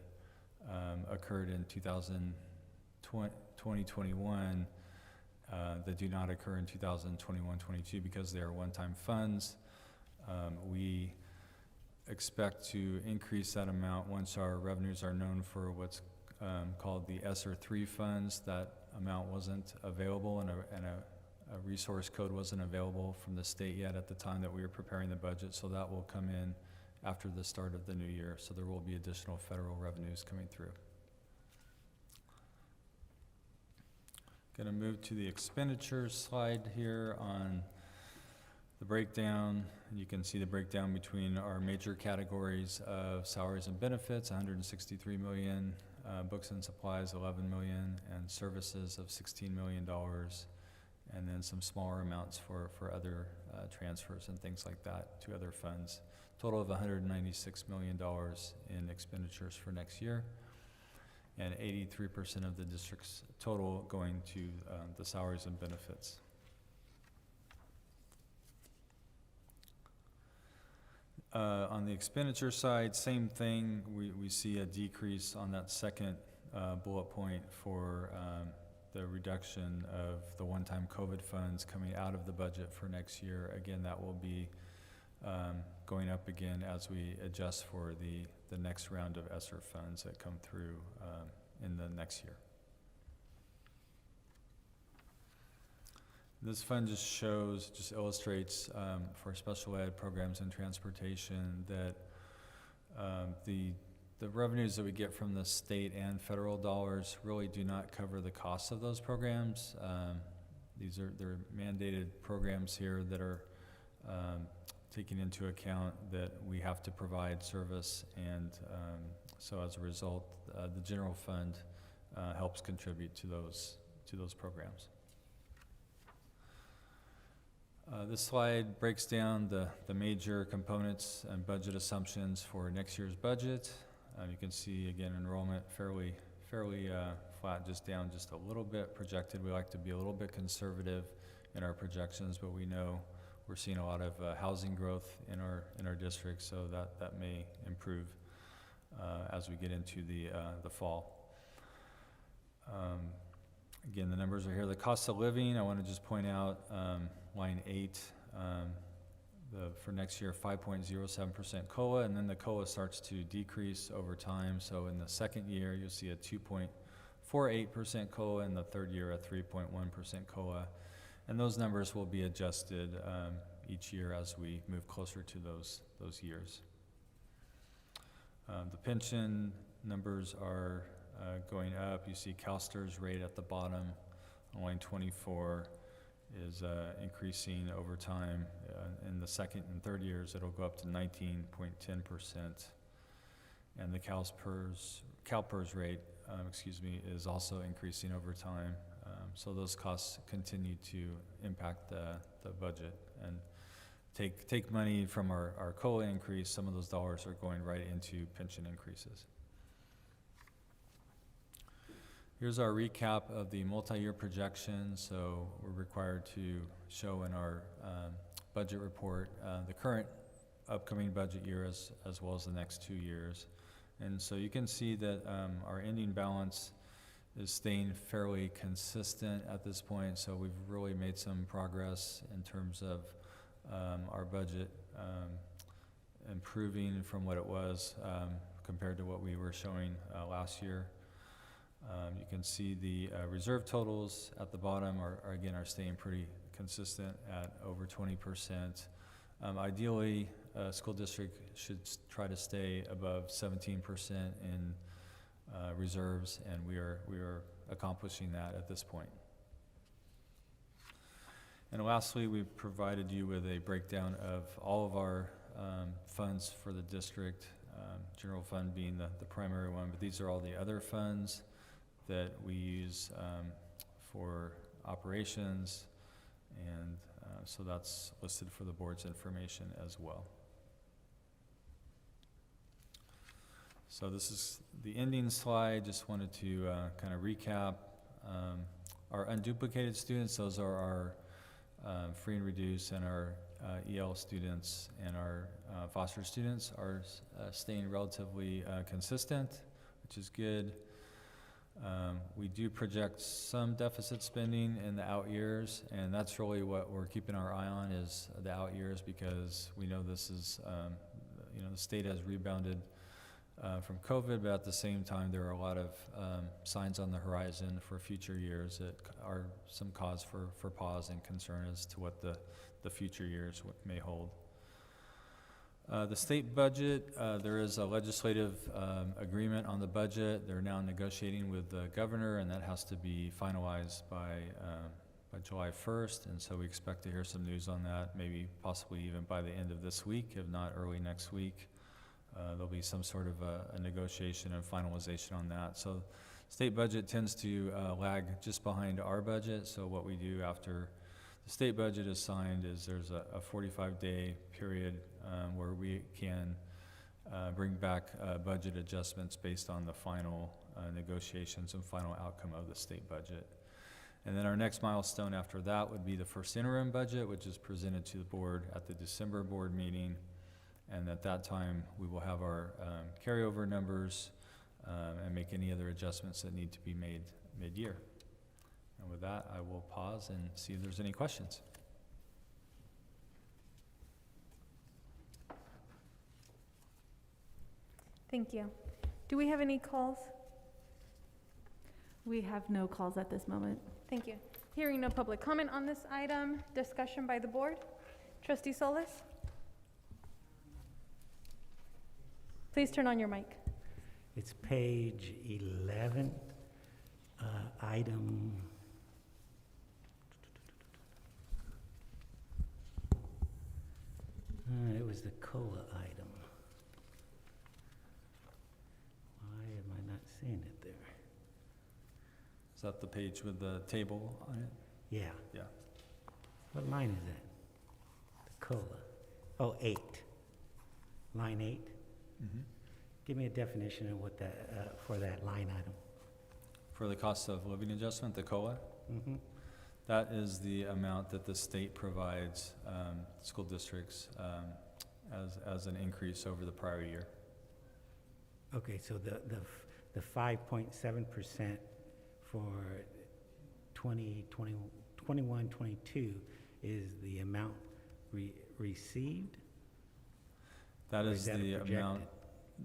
Speaker 10: occurred in 2021 that do not occur in 2021-22 because they are one-time funds. We expect to increase that amount once our revenues are known for what's called the ESSER 3 funds. That amount wasn't available, and a resource code wasn't available from the state yet at the time that we were preparing the budget, so that will come in after the start of the new year. So there will be additional federal revenues coming through. Going to move to the expenditures slide here on the breakdown. You can see the breakdown between our major categories of salaries and benefits, 163 million, books and supplies, 11 million, and services of $16 million, and then some smaller amounts for other transfers and things like that to other funds. Total of $196 million in expenditures for next year, and 83% of the district's total going to the salaries and benefits. On the expenditure side, same thing. We see a decrease on that second bullet point for the reduction of the one-time COVID funds coming out of the budget for next year. Again, that will be going up again as we adjust for the next round of ESSER funds that come through in the next year. This fund just illustrates for special ed programs and transportation that the revenues that we get from the state and federal dollars really do not cover the costs of those programs. They're mandated programs here that are taking into account that we have to provide service, and so as a result, the general fund helps contribute to those programs. This slide breaks down the major components and budget assumptions for next year's budget. You can see again enrollment fairly flat, just down just a little bit projected. We like to be a little bit conservative in our projections, but we know we're seeing a lot of housing growth in our district, so that may improve as we get into the fall. Again, the numbers are here. The cost of living, I want to just point out, line 8, for next year, 5.07% COLA, and then the COLA starts to decrease over time. So in the second year, you'll see a 2.48% COLA, and the third year, a 3.1% COLA. And those numbers will be adjusted each year as we move closer to those years. The pension numbers are going up. You see CalSTRS rate at the bottom on line 24 is increasing over time. In the second and third years, it'll go up to 19.10%. And the CalPERS rate, is also increasing over time. So those costs continue to impact the budget and take money from our COLA increase. Some of those dollars are going right into pension increases. Here's our recap of the multi-year projection. So we're required to show in our budget report the current upcoming budget year as well as the next 2 years. And so you can see that our ending balance is staying fairly consistent at this point. So we've really made some progress in terms of our budget improving from what it was compared to what we were showing last year. You can see the reserve totals at the bottom are staying pretty consistent at over 20%. Ideally, a school district should try to stay above 17% in reserves, and we are accomplishing that at this point. And lastly, we've provided you with a breakdown of all of our funds for the district, general fund being the primary one, but these are all the other funds that we use for operations, and so that's listed for the board's information as well. So this is the ending slide. Just wanted to kind of recap our unduplicated students. Those are our free and reduced, and our EL students and our foster students are staying relatively consistent, which is good. We do project some deficit spending in the out years, and that's really what we're keeping our eye on, is the out years, because we know this is, the state has rebounded from COVID, but at the same time, there are a lot of signs on the horizon for future years that are some cause for pause and concern as to what the future years may hold. The state budget, there is a legislative agreement on the budget. They're now negotiating with the governor, and that has to be finalized by July 1st, and so we expect to hear some news on that, maybe possibly even by the end of this week, if not early next week. There'll be some sort of a negotiation and finalization on that. So state budget tends to lag just behind our budget, so what we do after the state budget is signed is there's a 45-day period where we can bring back budget adjustments based on the final negotiations and final outcome of the state budget. And then our next milestone after that would be the first interim budget, which is presented to the board at the December board meeting. And at that time, we will have our carryover numbers and make any other adjustments that need to be made mid-year. And with that, I will pause and see if there's any questions.
Speaker 1: Thank you. Do we have any calls?
Speaker 2: We have no calls at this moment.
Speaker 1: Thank you. Hearing no public comment on this item, discussion by the board. Trustee Solis? Please turn on your mic.
Speaker 3: It's page 11, item. It was the COLA item. Why am I not seeing it there?
Speaker 10: Is that the page with the table on it?
Speaker 3: Yeah.
Speaker 10: Yeah.
Speaker 3: What line is that? The COLA. Oh, 8. Line 8.
Speaker 10: Mm-hmm.
Speaker 3: Give me a definition of what that, for that line item.
Speaker 10: For the cost of living adjustment, the COLA?
Speaker 3: Mm-hmm.
Speaker 10: That is the amount that the state provides school districts as an increase over the prior year.
Speaker 3: Okay, so the 5.7% for 21-22 is the amount received?
Speaker 10: That
Speaker 3: Or
Speaker 10: is
Speaker 3: that
Speaker 10: the
Speaker 3: projected?
Speaker 10: amount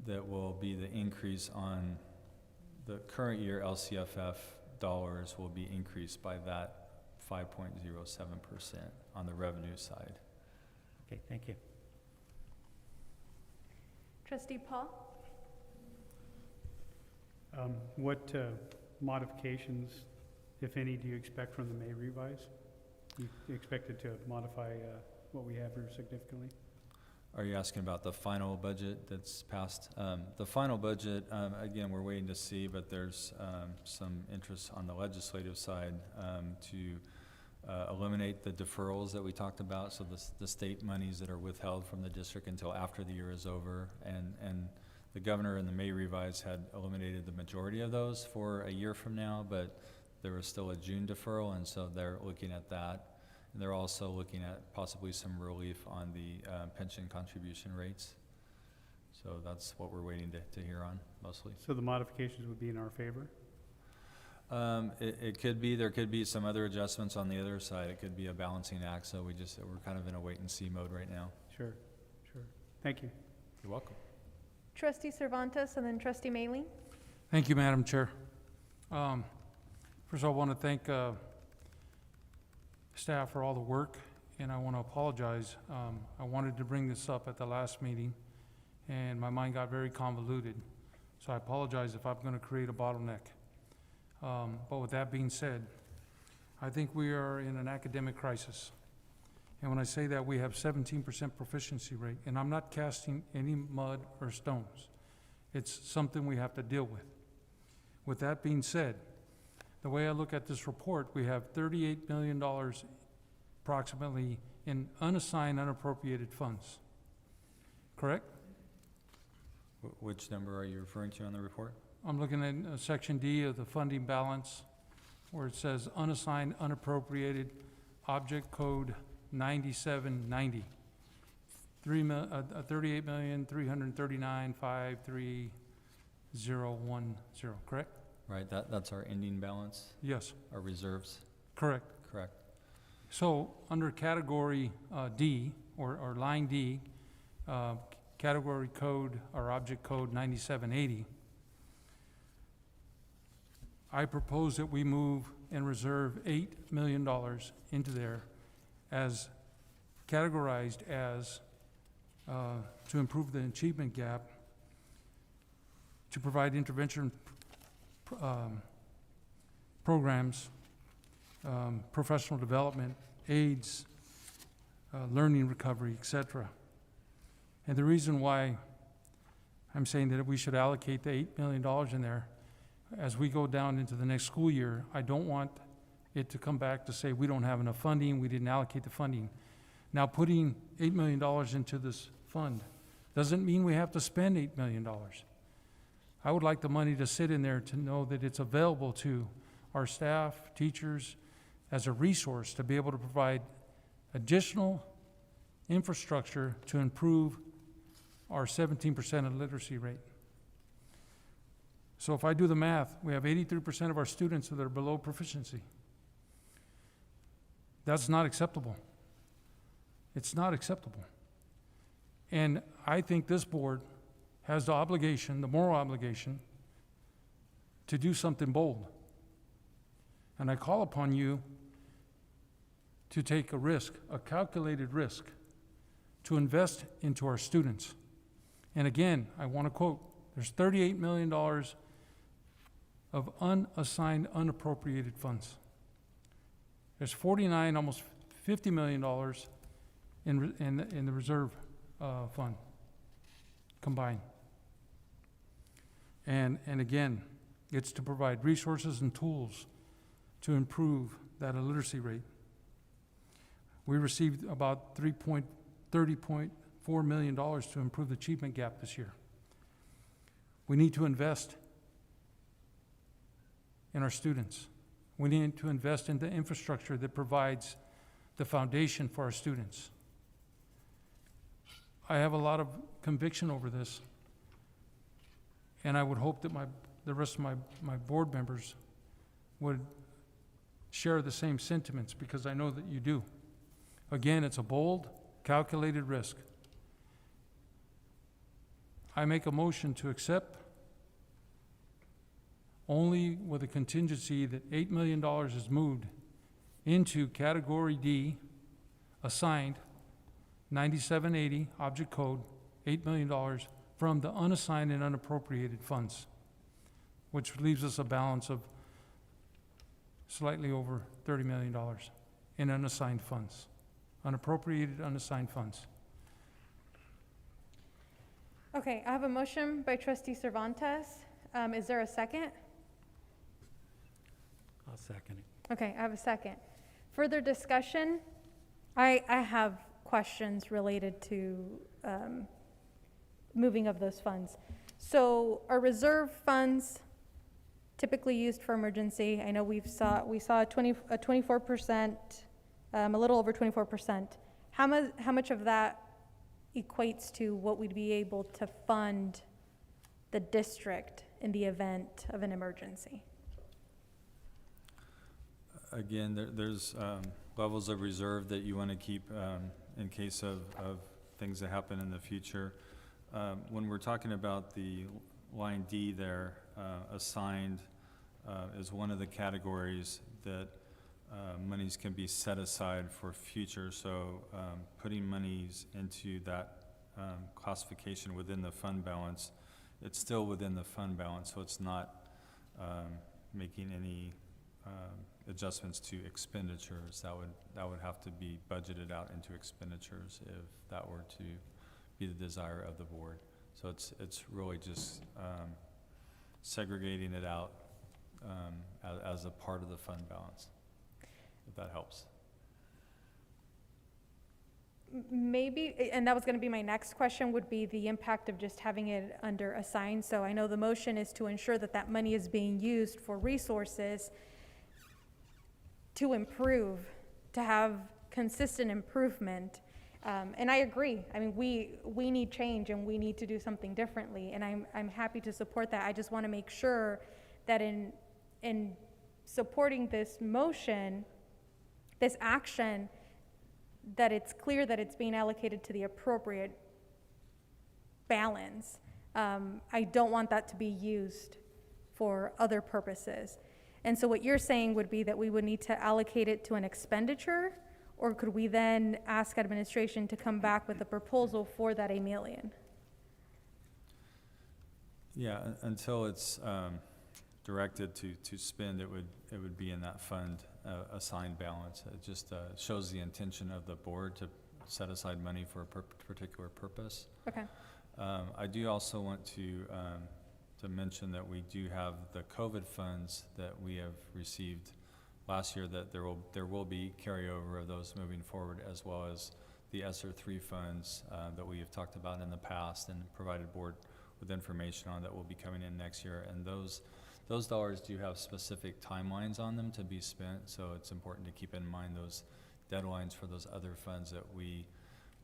Speaker 10: that will be the increase on the current year LCFF dollars will be increased by that 5.07% on the revenue side.
Speaker 3: Okay, thank you.
Speaker 1: Trustee Paul?
Speaker 8: What modifications, if any, do you expect from the May revise? You expect it to modify what we have here significantly?
Speaker 10: Are you asking about the final budget that's passed? The final budget, again, we're waiting to see, but there's some interest on the legislative side to eliminate the deferrals that we talked about, so the state monies that are withheld from the district until after the year is over. And the governor in the May revise had eliminated the majority of those for a year from now, but there was still a June deferral, and so they're looking at that. And they're also looking at possibly some relief on the pension contribution rates. So that's what we're waiting to hear on, mostly.
Speaker 8: So the modifications would be in our favor?
Speaker 10: It could be. There could be some other adjustments on the other side. It could be a balancing act, so we're kind of in a wait-and-see mode right now.
Speaker 8: Sure, sure. Thank you.
Speaker 10: You're welcome.
Speaker 1: Trustee Cervantes and then Trustee Maley?
Speaker 9: Thank you, Madam Chair. First of all, I want to thank staff for all the work, and I want to apologize. I wanted to bring this up at the last meeting, and my mind got very convoluted. So I apologize if I'm going to create a bottleneck. But with that being said, I think we are in an academic crisis. And when I say that, we have 17% proficiency rate, and I'm not casting any mud or stones. It's something we have to deal with. With that being said, the way I look at this report, we have $38 million approximately in unassigned, unappropriated funds. Correct?
Speaker 10: Which number are you referring to on the report?
Speaker 9: I'm looking at section D of the funding balance, where it says unassigned, unappropriated, object code 9790. $38,339,53010, correct?
Speaker 10: Right, that's our ending balance,
Speaker 9: Yes,
Speaker 10: our reserves,
Speaker 9: correct.
Speaker 10: correct?
Speaker 9: So under category D, or line D, category code or object code 9780, I propose that we move and reserve $8 million into there as categorized as to improve the achievement gap, to provide intervention programs, professional development, aids, learning recovery, etc. And the reason why I'm saying that we should allocate the $8 million in there, as we go down into the next school year, I don't want it to come back to say we don't have enough funding, we didn't allocate the funding. Now, putting $8 million into this fund doesn't mean we have to spend $8 million. I would like the money to sit in there to know that it's available to our staff, teachers, as a resource to be able to provide additional infrastructure to improve our 17% literacy rate. So if I do the math, we have 83% of our students that are below proficiency. That's not acceptable. It's not acceptable. And I think this board has the obligation, the moral obligation, to do something bold. And I call upon you to take a risk, a calculated risk, to invest into our students. And again, I want to quote, there's $38 million of unassigned, unappropriated funds. There's 49, almost $50 million in the reserve fund combined. And30 it's to provide resources and tools to improve that literacy rate. We received about $30.4 million to improve the achievement gap this year. We need to invest in our students. We need to invest in the infrastructure that provides the foundation for our students. I have a lot of conviction over this, and I would hope that the rest of my board members would share the same sentiments, because I know that you do. Again, it's a bold, calculated risk. I make a motion to accept, only with a contingency that $8 million is moved into Category D, assigned 9780, Object Code, $8 million from the unassigned and unappropriated funds, which leaves us a balance of slightly over $30 million in unassigned funds, unappropriated, unassigned funds.
Speaker 1: Okay, I have a motion by trustee Cervantes. Is there a second?
Speaker 3: I'll second it.
Speaker 1: Okay, I have a second. Further discussion? I have questions related to moving of those funds. So are reserve funds typically used for emergency? I know we saw a 24%, a little over 24%. How much of that equates to what we'd be able to fund the district in the event of an emergency?
Speaker 10: Again, there's levels of reserve that you want to keep in case of things that happen in the future. When we're talking about the line D there, assigned is one of the categories that monies can be set aside for future. So putting monies into that classification within the fund balance, it's still within the fund balance, so it's not making any adjustments to expenditures. That would have to be budgeted out into expenditures if that were to be the desire of the board. So it's really just segregating it out as a part of the fund balance, if that helps.
Speaker 1: Maybe, and that was going to be my next question, would be the impact of just having it under assigned. So I know the motion is to ensure that that money is being used for resources to improve, to have consistent improvement. And I agree. I mean, we need change and we need to do something differently. And I'm happy to support that. I just want to make sure that in supporting this motion, this action, that it's clear that it's being allocated to the appropriate balance. I don't want that to be used for other purposes. And so what you're saying would be that we would need to allocate it to an expenditure, or could we then ask administration to come back with a proposal for that $1 million?
Speaker 10: Yeah, until it's directed to spend, it would be in that fund assigned balance. It just shows the intention of the board to set aside money for a particular purpose.
Speaker 1: Okay.
Speaker 10: I do also want to mention that we do have the COVID funds that we have received last year, that there will be carryover of those moving forward, as well as the ESSER 3 funds that we have talked about in the past and provided board with information on, that will be coming in next year. And those dollars do have specific timelines on them to be spent, so it's important to keep in mind those deadlines for those other funds that we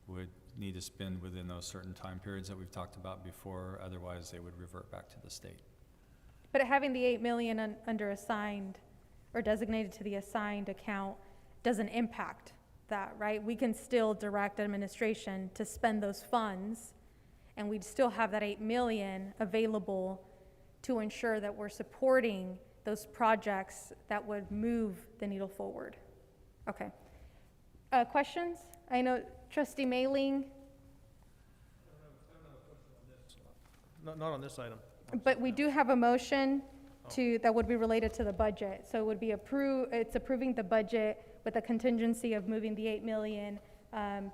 Speaker 10: would need to spend within those certain time periods that we've talked about before. Otherwise, they would revert back to the state.
Speaker 1: But having the $8 million under assigned or designated to the assigned account doesn't impact that, right? We can still direct administration to spend those funds, and we'd still have that $8 million available to ensure that we're supporting those projects that would move the needle forward. Okay. Questions? I know Trustee Mailing.
Speaker 11: Not on this item.
Speaker 1: But we do have a motion that would be related to the budget. So it would be it's approving the budget with a contingency of moving the $8 million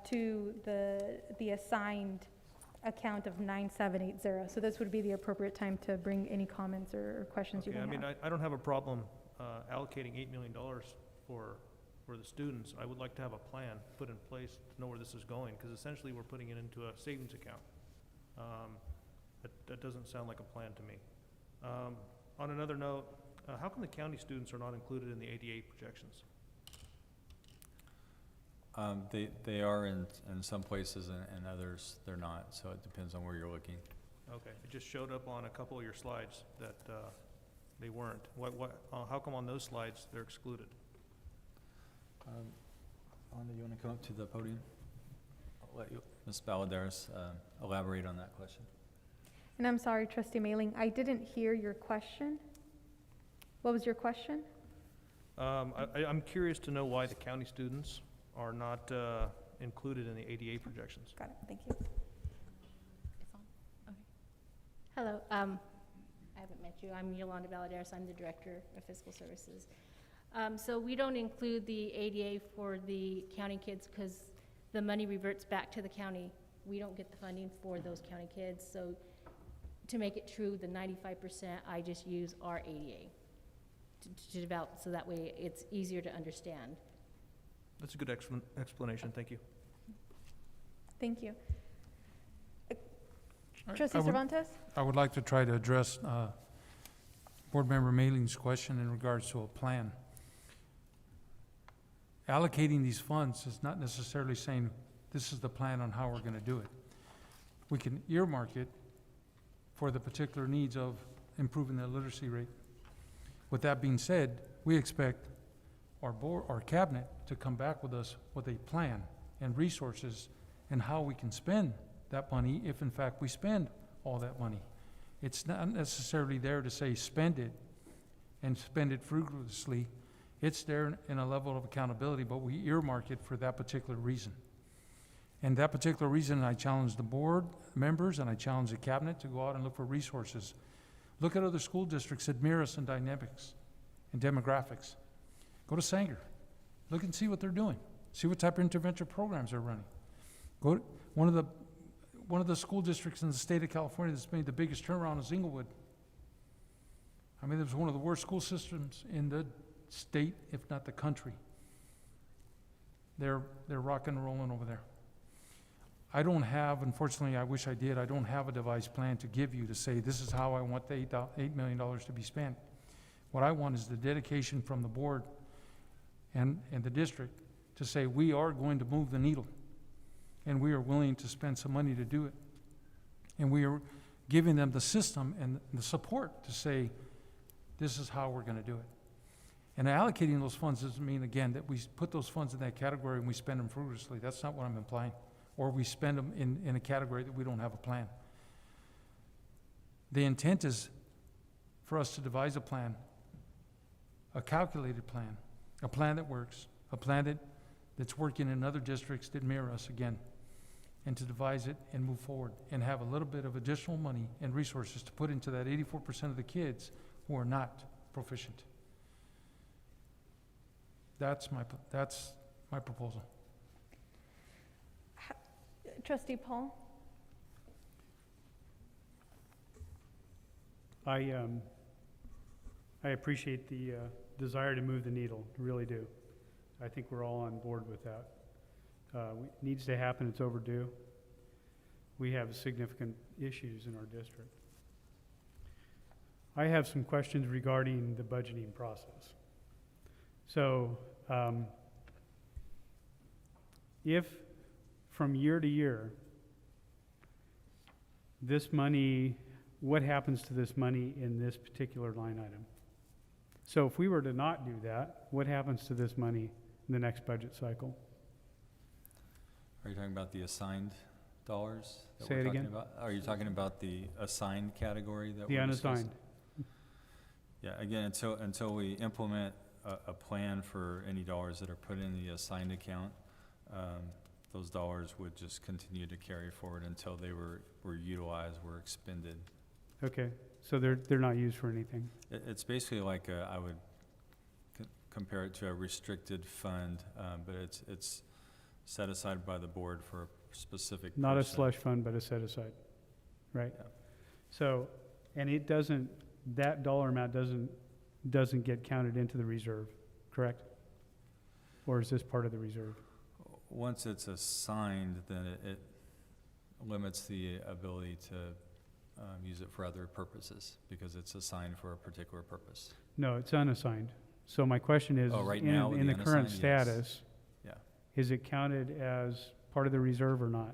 Speaker 1: to the assigned account of 9780. So this would be the appropriate time to bring any comments or questions you may have.
Speaker 11: I mean, I don't have a problem allocating $8 million for the students. I would like to have a plan put in place to know where this is going, because essentially we're putting it into a savings account. That doesn't sound like a plan to me. On another note, how come the county students are not included in the ADA projections?
Speaker 10: They are in some places, and others they're not, so it depends on where you're looking.
Speaker 11: Okay, it just showed up on a couple of your slides that they weren't. How come on those slides they're excluded?
Speaker 10: Alana, you want to come up to the podium? I'll let you, Ms. Balladares, elaborate on that question.
Speaker 1: And I'm sorry, Trustee Mailing, I didn't hear your question. What was your question?
Speaker 11: I'm curious to know why the county students are not included in the ADA projections.
Speaker 1: Got it, thank you.
Speaker 12: Hello, I haven't met you. I'm Yolanda Balladares. I'm the Director of Fiscal Services. So we don't include the ADA for the county kids because the money reverts back to the county. We don't get the funding for those county kids. So to make it true, the 95%, I just use our ADA to develop, so that way it's easier to understand.
Speaker 11: That's a good explanation. Thank you.
Speaker 1: Thank you.
Speaker 9: I-
Speaker 1: Trustee
Speaker 9: I would-
Speaker 1: Cervantes?
Speaker 9: I would like to try to address Board Member Mailing's question in regards to a plan. Allocating these funds is not necessarily saying this is the plan on how we're going to do it. We can earmark it for the particular needs of improving the literacy rate. With that being said, we expect our board, our cabinet, to come back with us with a plan and resources and how we can spend that money if in fact we spend all that money. It's not necessarily there to say spend it and spend it frugalously. It's there in a level of accountability, but we earmark it for that particular reason. And that particular reason, I challenge the board members and I challenge the cabinet to go out and look for resources. Look at other school districts that mirror us in dynamics and demographics. Go to Sanger. Look and see what they're doing. See what type of intervention programs they're running. Go to one of the school districts in the state of California that's made the biggest turnaround is Inglewood. I mean, it was one of the worst school systems in the state, if not the country. They're rocking and rolling over there. I don't have, unfortunately, I wish I did, I don't have a devised plan to give you to say this is how I want the $8 million to be spent. What I want is the dedication from the board and the district to say we are going to move the needle and we are willing to spend some money to do it. And we are giving them the system and the support to say this is how we're going to do it. And allocating those funds doesn't mean, again, that we put those funds in that category and we spend them frugalously. That's not what I'm implying. Or we spend them in a category that we don't have a plan. The intent is for us to devise a plan, a calculated plan, a plan that works, a plan that's working in other districts that mirror us again, and to devise it and move forward and have a little bit of additional money and resources to put into that 84% of the kids who are not proficient. That's my proposal.
Speaker 1: Trustee Paul?
Speaker 8: I appreciate the desire to move the needle, really do. I think we're all on board with that. It needs to happen, it's overdue. We have significant issues in our district. I have some questions regarding the budgeting process. So, if from year to year, this money, what happens to this money in this particular line item? So if we were to not do that, what happens to this money in the next budget cycle?
Speaker 10: Are you talking about the assigned dollars that
Speaker 8: Say
Speaker 10: we're
Speaker 8: it
Speaker 10: talking
Speaker 8: again.
Speaker 10: about? Are you talking about the assigned category that
Speaker 8: The
Speaker 10: we're discussing?
Speaker 8: unassigned.
Speaker 10: Yeah, again, until we implement a plan for any dollars that are put in the assigned account, those dollars would just continue to carry forward until they were utilized, were expended.
Speaker 8: Okay, so they're not used for anything.
Speaker 10: It's basically like I would compare it to a restricted fund, but it's set aside by the board for a specific
Speaker 8: Not a
Speaker 10: person.
Speaker 8: slush fund, but a set aside, right?
Speaker 10: Yeah.
Speaker 8: So, and it doesn't, that dollar amount doesn't get counted into the reserve, correct? Or is this part of the reserve?
Speaker 10: Once it's assigned, then it limits the ability to use it for other purposes because it's assigned for a particular purpose.
Speaker 8: No, it's unassigned. So my question is,
Speaker 10: Oh, right now with
Speaker 8: in
Speaker 10: the
Speaker 8: the current
Speaker 10: unassigned, yes.
Speaker 8: status,
Speaker 10: Yeah.
Speaker 8: is it counted as part of the reserve or not?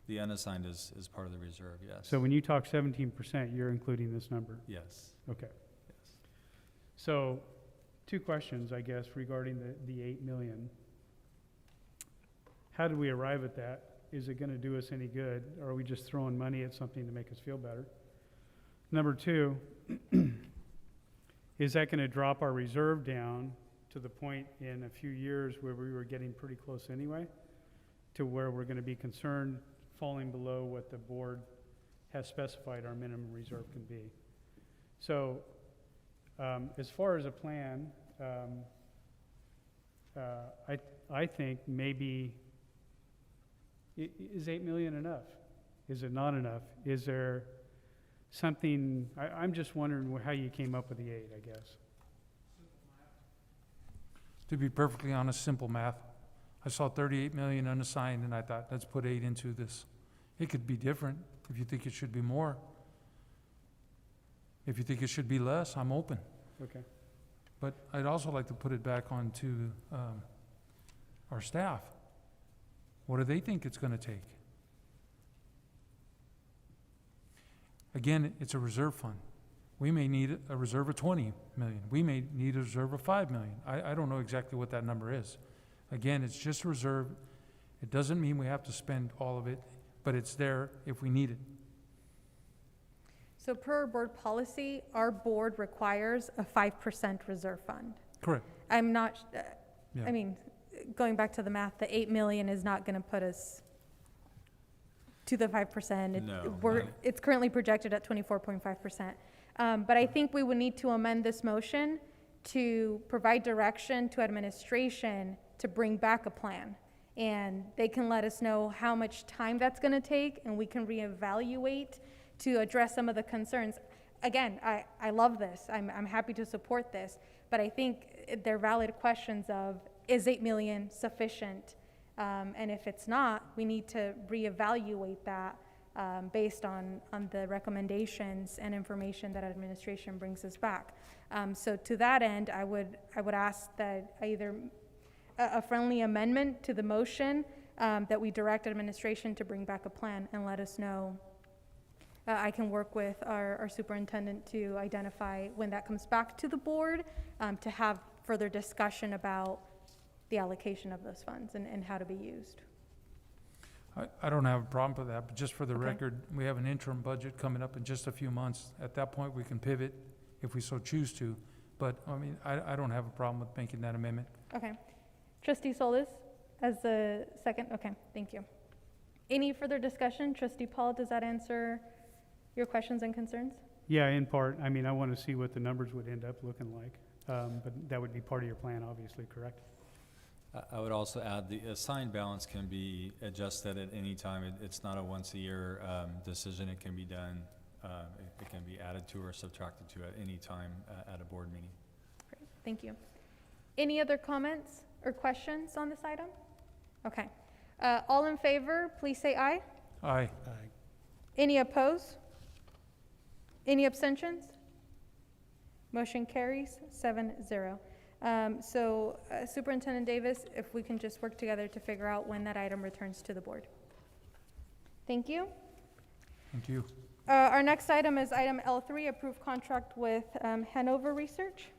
Speaker 10: The unassigned is part of the reserve, yes.
Speaker 8: So when you talk 17%, you're including this number?
Speaker 10: Yes,
Speaker 8: Okay.
Speaker 10: yes.
Speaker 8: So, two questions, I guess, regarding the 8 million. How did we arrive at that? Is it gonna do us any good, or are we just throwing money at something to make us feel better? Number two, is that gonna drop our reserve down to the point in a few years where we were getting pretty close anyway, to where we're gonna be concerned falling below what the board has specified our minimum reserve can be? So, as far as a plan, I think maybe, is 8 million enough? Is it not enough? Is there something, I'm just wondering how you came up with the 8, I guess.
Speaker 9: To be perfectly honest, simple math. I saw 38 million unassigned, and I thought, let's put 8 into this. It could be different if you think it should be more. If you think it should be less, I'm open.
Speaker 8: Okay.
Speaker 9: But I'd also like to put it back onto our staff. What do they think it's gonna take? Again, it's a reserve fund. We may need a reserve of 20 million. We may need a reserve of 5 million. I don't know exactly what that number is. Again, it's just a reserve. It doesn't mean we have to spend all of it, but it's there if we need it.
Speaker 1: So per our board policy, our board requires a 5% reserve fund.
Speaker 9: Correct.
Speaker 1: I'm not,
Speaker 9: Yeah.
Speaker 1: I mean, going back to the math, the 8 million is not gonna put us to the 5%.
Speaker 10: No,
Speaker 1: It's currently projected at 24.5%. But I think we would need to amend this motion to provide direction to administration to bring back a plan. And they can let us know how much time that's gonna take, and we can reevaluate to address some of the concerns. Again, I love this. I'm happy to support this, but I think they're valid questions of, is 8 million sufficient? And if it's not, we need to reevaluate that based on the recommendations and information that administration brings us back. So to that end, I would ask that either a friendly amendment to the motion that we direct administration to bring back a plan and let us know. I can work with our superintendent to identify when that comes back to the board to have further discussion about the allocation of those funds and how to be used.
Speaker 9: I don't have a problem with that, but just for the
Speaker 1: Okay.
Speaker 9: record, we have an interim budget coming up in just a few months. At that point, we can pivot if we so choose to. But, I mean, I don't have a problem with making that amendment.
Speaker 1: Okay. Trustee Solis as the second? Okay, thank you. Any further discussion? Trustee Paul, does that answer your questions and concerns?
Speaker 8: Yeah, in part. I mean, I want to see what the numbers would end up looking like. But that would be part of your plan, obviously, correct?
Speaker 10: I would also add the assigned balance can be adjusted at any time. It's not a once-a-year decision. It can be done, it can be added to or subtracted to at any time at a board meeting.
Speaker 1: Great, thank you. Any other comments or questions on this item? Okay. All in favor, please say aye.
Speaker 9: Aye.
Speaker 1: Any opposed? Any abstentions? Motion carries 7-0. So Superintendent Davis, if we can just work together to figure out when that item returns to the board. Thank you.
Speaker 9: Thank you.
Speaker 1: Our next item is item L3, approved contract with Hanover Research.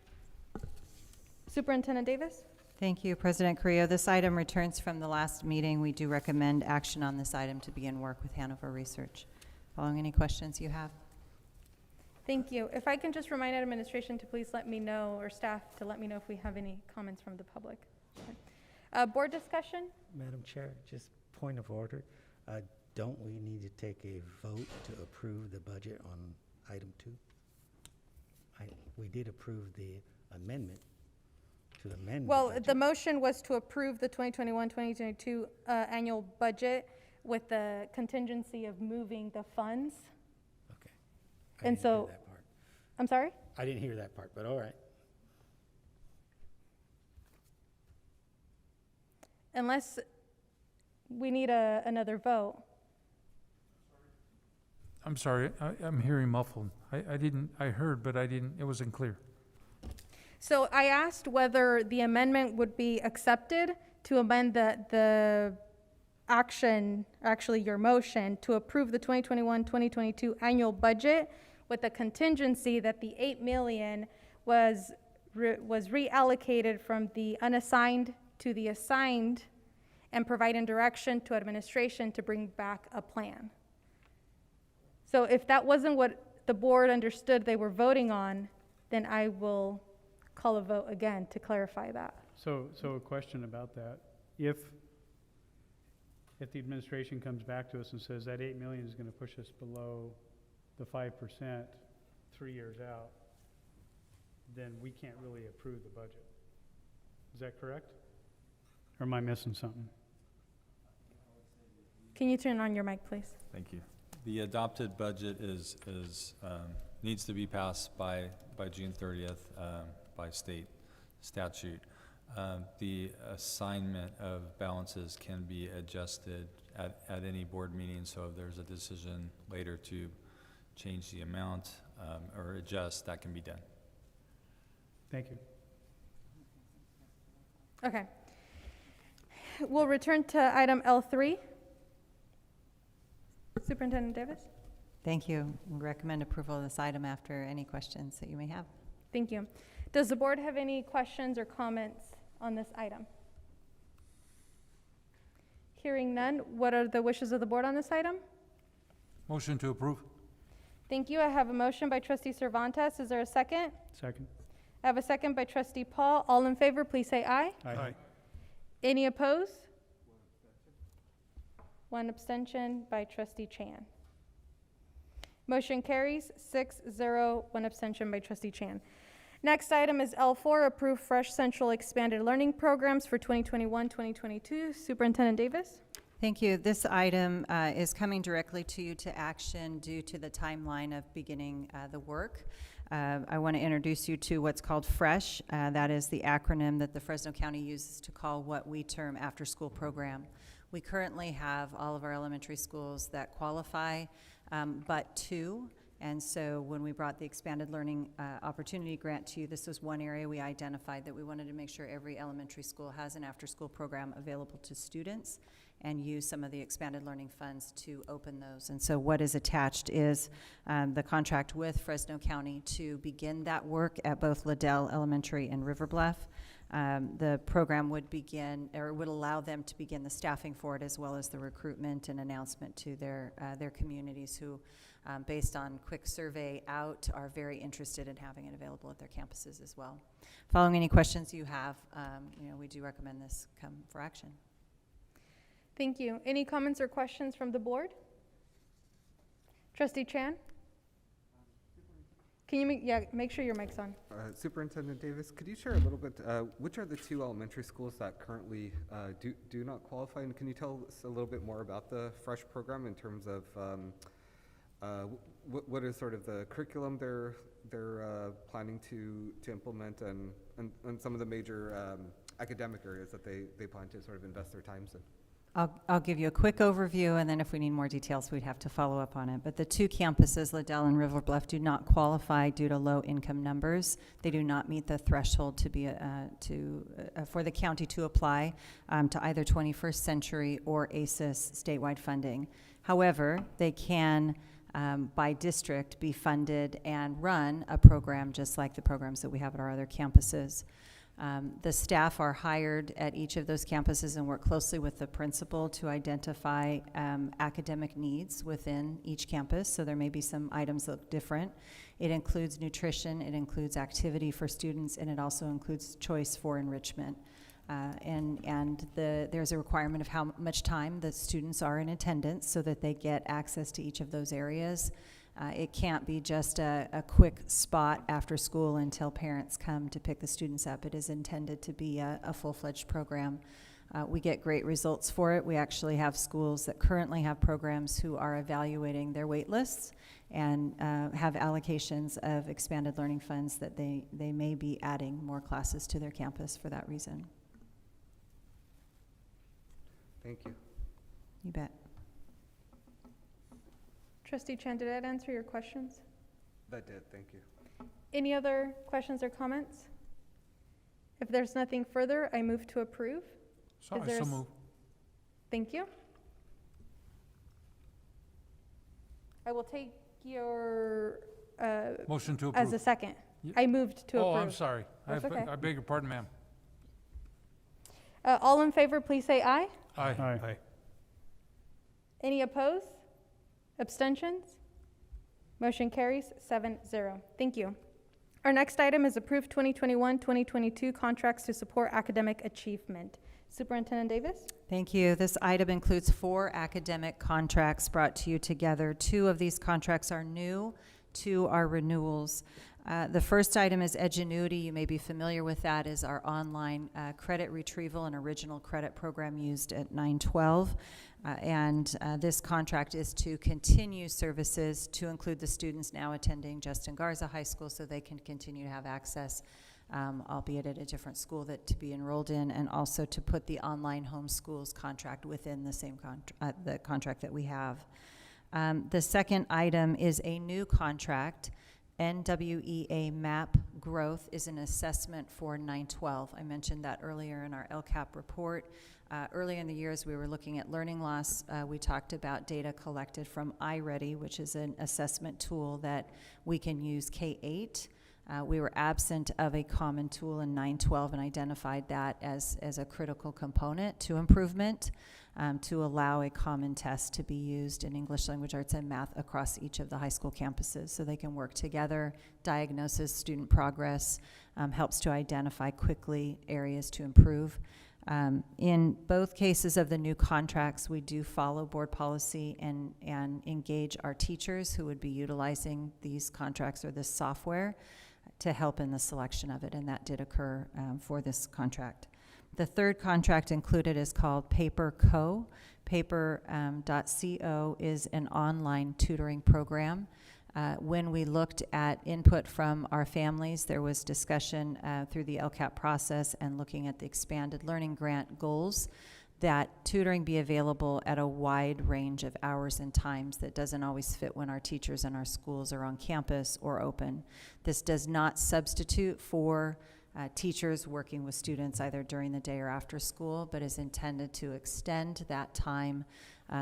Speaker 1: Superintendent Davis?
Speaker 6: Thank you, President Carrillo. This item returns from the last meeting. We do recommend action on this item to begin work with Hanover Research. Following any questions you have?
Speaker 1: Thank you. If I can just remind administration to please let me know, or staff to let me know if we have any comments from the public. Okay. Board discussion?
Speaker 3: Madam Chair, just point of order. Don't we need to take a vote to approve the budget on item 2? We did approve the amendment to amend the
Speaker 1: Well,
Speaker 3: budget.
Speaker 1: the motion was to approve the 2021-2022 annual budget with the contingency of moving the funds.
Speaker 3: Okay.
Speaker 1: And
Speaker 3: didn't hear
Speaker 1: so-
Speaker 3: that part.
Speaker 1: I'm sorry?
Speaker 3: I didn't hear that part, but all right.
Speaker 1: Unless we need another vote.
Speaker 9: I'm sorry, I'm hearing muffled. I heard, but it wasn't clear.
Speaker 1: So I asked whether the amendment would be accepted to amend the action, actually your motion, to approve the 2021-2022 annual budget with the contingency that the 8 million was was reallocated from the unassigned to the assigned and providing direction to administration to bring back a plan. So if that wasn't what the board understood they were voting on, then I will call a vote again to clarify that.
Speaker 8: So a question about that. If the administration comes back to us and says that 8 million is gonna push us below the 5% 3 years out, then we can't really approve the budget. Is that correct? Or am I missing something?
Speaker 1: Can you turn on your mic, please?
Speaker 10: Thank you. The adopted budget needs to be passed by June 30th by state statute. The assignment of balances can be adjusted at any board meeting, so if there's a decision later to change the amount or adjust, that can be done.
Speaker 8: Thank you.
Speaker 1: Okay. We'll return to item L3. Superintendent Davis?
Speaker 6: Thank you. We recommend approval of this item after any questions that you may have.
Speaker 1: Thank you. Does the board have any questions or comments on this item? Hearing none, what are the wishes of the board on this item?
Speaker 9: Motion to approve.
Speaker 1: Thank you. I have a motion by trustee Cervantes. Is there a second?
Speaker 8: Second.
Speaker 1: I have a second by trustee Paul. All in favor, please say aye.
Speaker 8: Aye.
Speaker 1: Any opposed? One abstention by trustee Chan. Motion carries 6-0, one abstention by trustee Chan. Next item is L4, approve fresh central expanded learning programs for 2021-2022. Superintendent Davis?
Speaker 6: Thank you. This item is coming directly to you to action due to the timeline of beginning the work. I want to introduce you to what's called FRESH. That is the acronym that the Fresno County uses to call what we term after-school program. We currently have all of our elementary schools that qualify, but two. And so when we brought the expanded learning opportunity grant to you, this was one area we identified that we wanted to make sure every elementary school has an after-school program available to students and use some of the expanded learning funds to open those. And so what is attached is the contract with Fresno County to begin that work at both Liddell Elementary and River Bluff. The program would begin, or would allow them to begin the staffing for it, as well as the recruitment and announcement to their communities who, based on quick survey out, are very interested in having it available at their campuses as well. Following any questions you have, we do recommend this come for action.
Speaker 1: Thank you. Any comments or questions from the board? Trustee Chan? Can you make sure your mic's on?
Speaker 13: Superintendent Davis, could you share a little bit, which are the two elementary schools that currently do not qualify? And can you tell us a little bit more about the FRESH program in terms of what is sort of the curriculum they're planning to implement and some of the major academic areas that they plan to sort of invest their times in?
Speaker 6: I'll give you a quick overview, and then if we need more details, we'd have to follow up on it. But the two campuses, Liddell and River Bluff, do not qualify due to low income numbers. They do not meet the threshold to be for the county to apply to either 21st Century or ACES statewide funding. However, they can, by district, be funded and run a program just like the programs that we have at our other campuses. The staff are hired at each of those campuses and work closely with the principal to identify academic needs within each campus. So there may be some items that look different. It includes nutrition, it includes activity for students, and it also includes choice for enrichment. There's a requirement of how much time the students are in attendance so that they get access to each of those areas. It can't be just a quick spot after school until parents come to pick the students up. It is intended to be a full-fledged program. We get great results for it. We actually have schools that currently have programs who are evaluating their wait lists and have allocations of expanded learning funds that they may be adding more classes to their campus for that reason.
Speaker 13: Thank you.
Speaker 6: You bet.
Speaker 1: Trustee Chan, did that answer your questions?
Speaker 13: That did, thank you.
Speaker 1: Any other questions or comments? If there's nothing further, I move to approve.
Speaker 9: So move.
Speaker 1: Thank you. I will take your
Speaker 9: Motion to approve.
Speaker 1: as a second. I moved to approve.
Speaker 9: Oh, I'm sorry.
Speaker 1: That's okay.
Speaker 9: I beg your pardon, ma'am.
Speaker 1: All in favor, please say aye.
Speaker 9: Aye.
Speaker 11: Aye.
Speaker 1: Any opposed? Abstentions? Motion carries 7-0. Thank you. Our next item is approved 2021-2022 contracts to support academic achievement. Superintendent Davis?
Speaker 6: Thank you. This item includes 4 academic contracts brought to you together. 2 of these contracts are new, 2 are renewals. The first item is Edgenuity. You may be familiar with that, is our online credit retrieval and original credit program used at 912. This contract is to continue services to include the students now attending Justin Garza High School so they can continue to have access, albeit at a different school to be enrolled in, and also to put the online homeschools contract within the same the contract that we have. The second item is a new contract. NWEA MAP growth is an assessment for 912. I mentioned that earlier in our LCAP report. Earlier in the years, we were looking at learning loss. We talked about data collected from iReady, which is an assessment tool that we can use K-8. We were absent of a common tool in 912 and identified that as a critical component to improvement, to allow a common test to be used in English language arts and math across each of the high school campuses so they can work together. Diagnosis, student progress, helps to identify quickly areas to improve. In both cases of the new contracts, we do follow board policy and engage our teachers who would be utilizing these contracts or this software to help in the selection of it, and that did occur for this contract. The third contract included is called Paper Co. Paper.co is an online tutoring program. When we looked at input from our families, there was discussion through the LCAP process and looking at the expanded learning grant goals that tutoring be available at a wide range of hours and times that doesn't always fit when our teachers and our schools are on campus or open. This does not substitute for teachers working with students either during the day or after school, but is intended to extend that time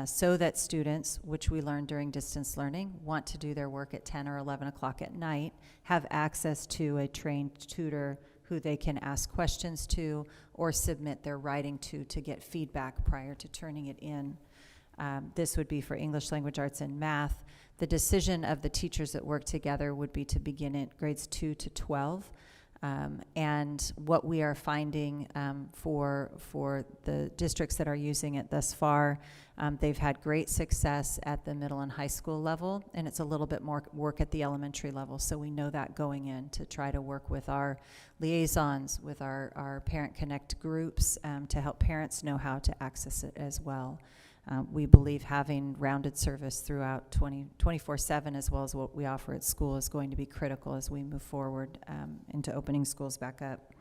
Speaker 6: so that students, which we learned during distance learning, want to do their work at 10 or 11 o'clock at night, have access to a trained tutor who they can ask questions to or submit their writing to get feedback prior to turning it in. This would be for English language arts and math. The decision of the teachers that work together would be to begin at grades 2 to 12. And what we are finding for the districts that are using it thus far, they've had great success at the middle and high school level, and it's a little bit more work at the elementary level. So we know that going in to try to work with our liaisons, with our Parent Connect groups to help parents know how to access it as well. We believe having rounded service throughout 24/7 as well as what we offer at school is going to be critical as we move forward into opening schools back up.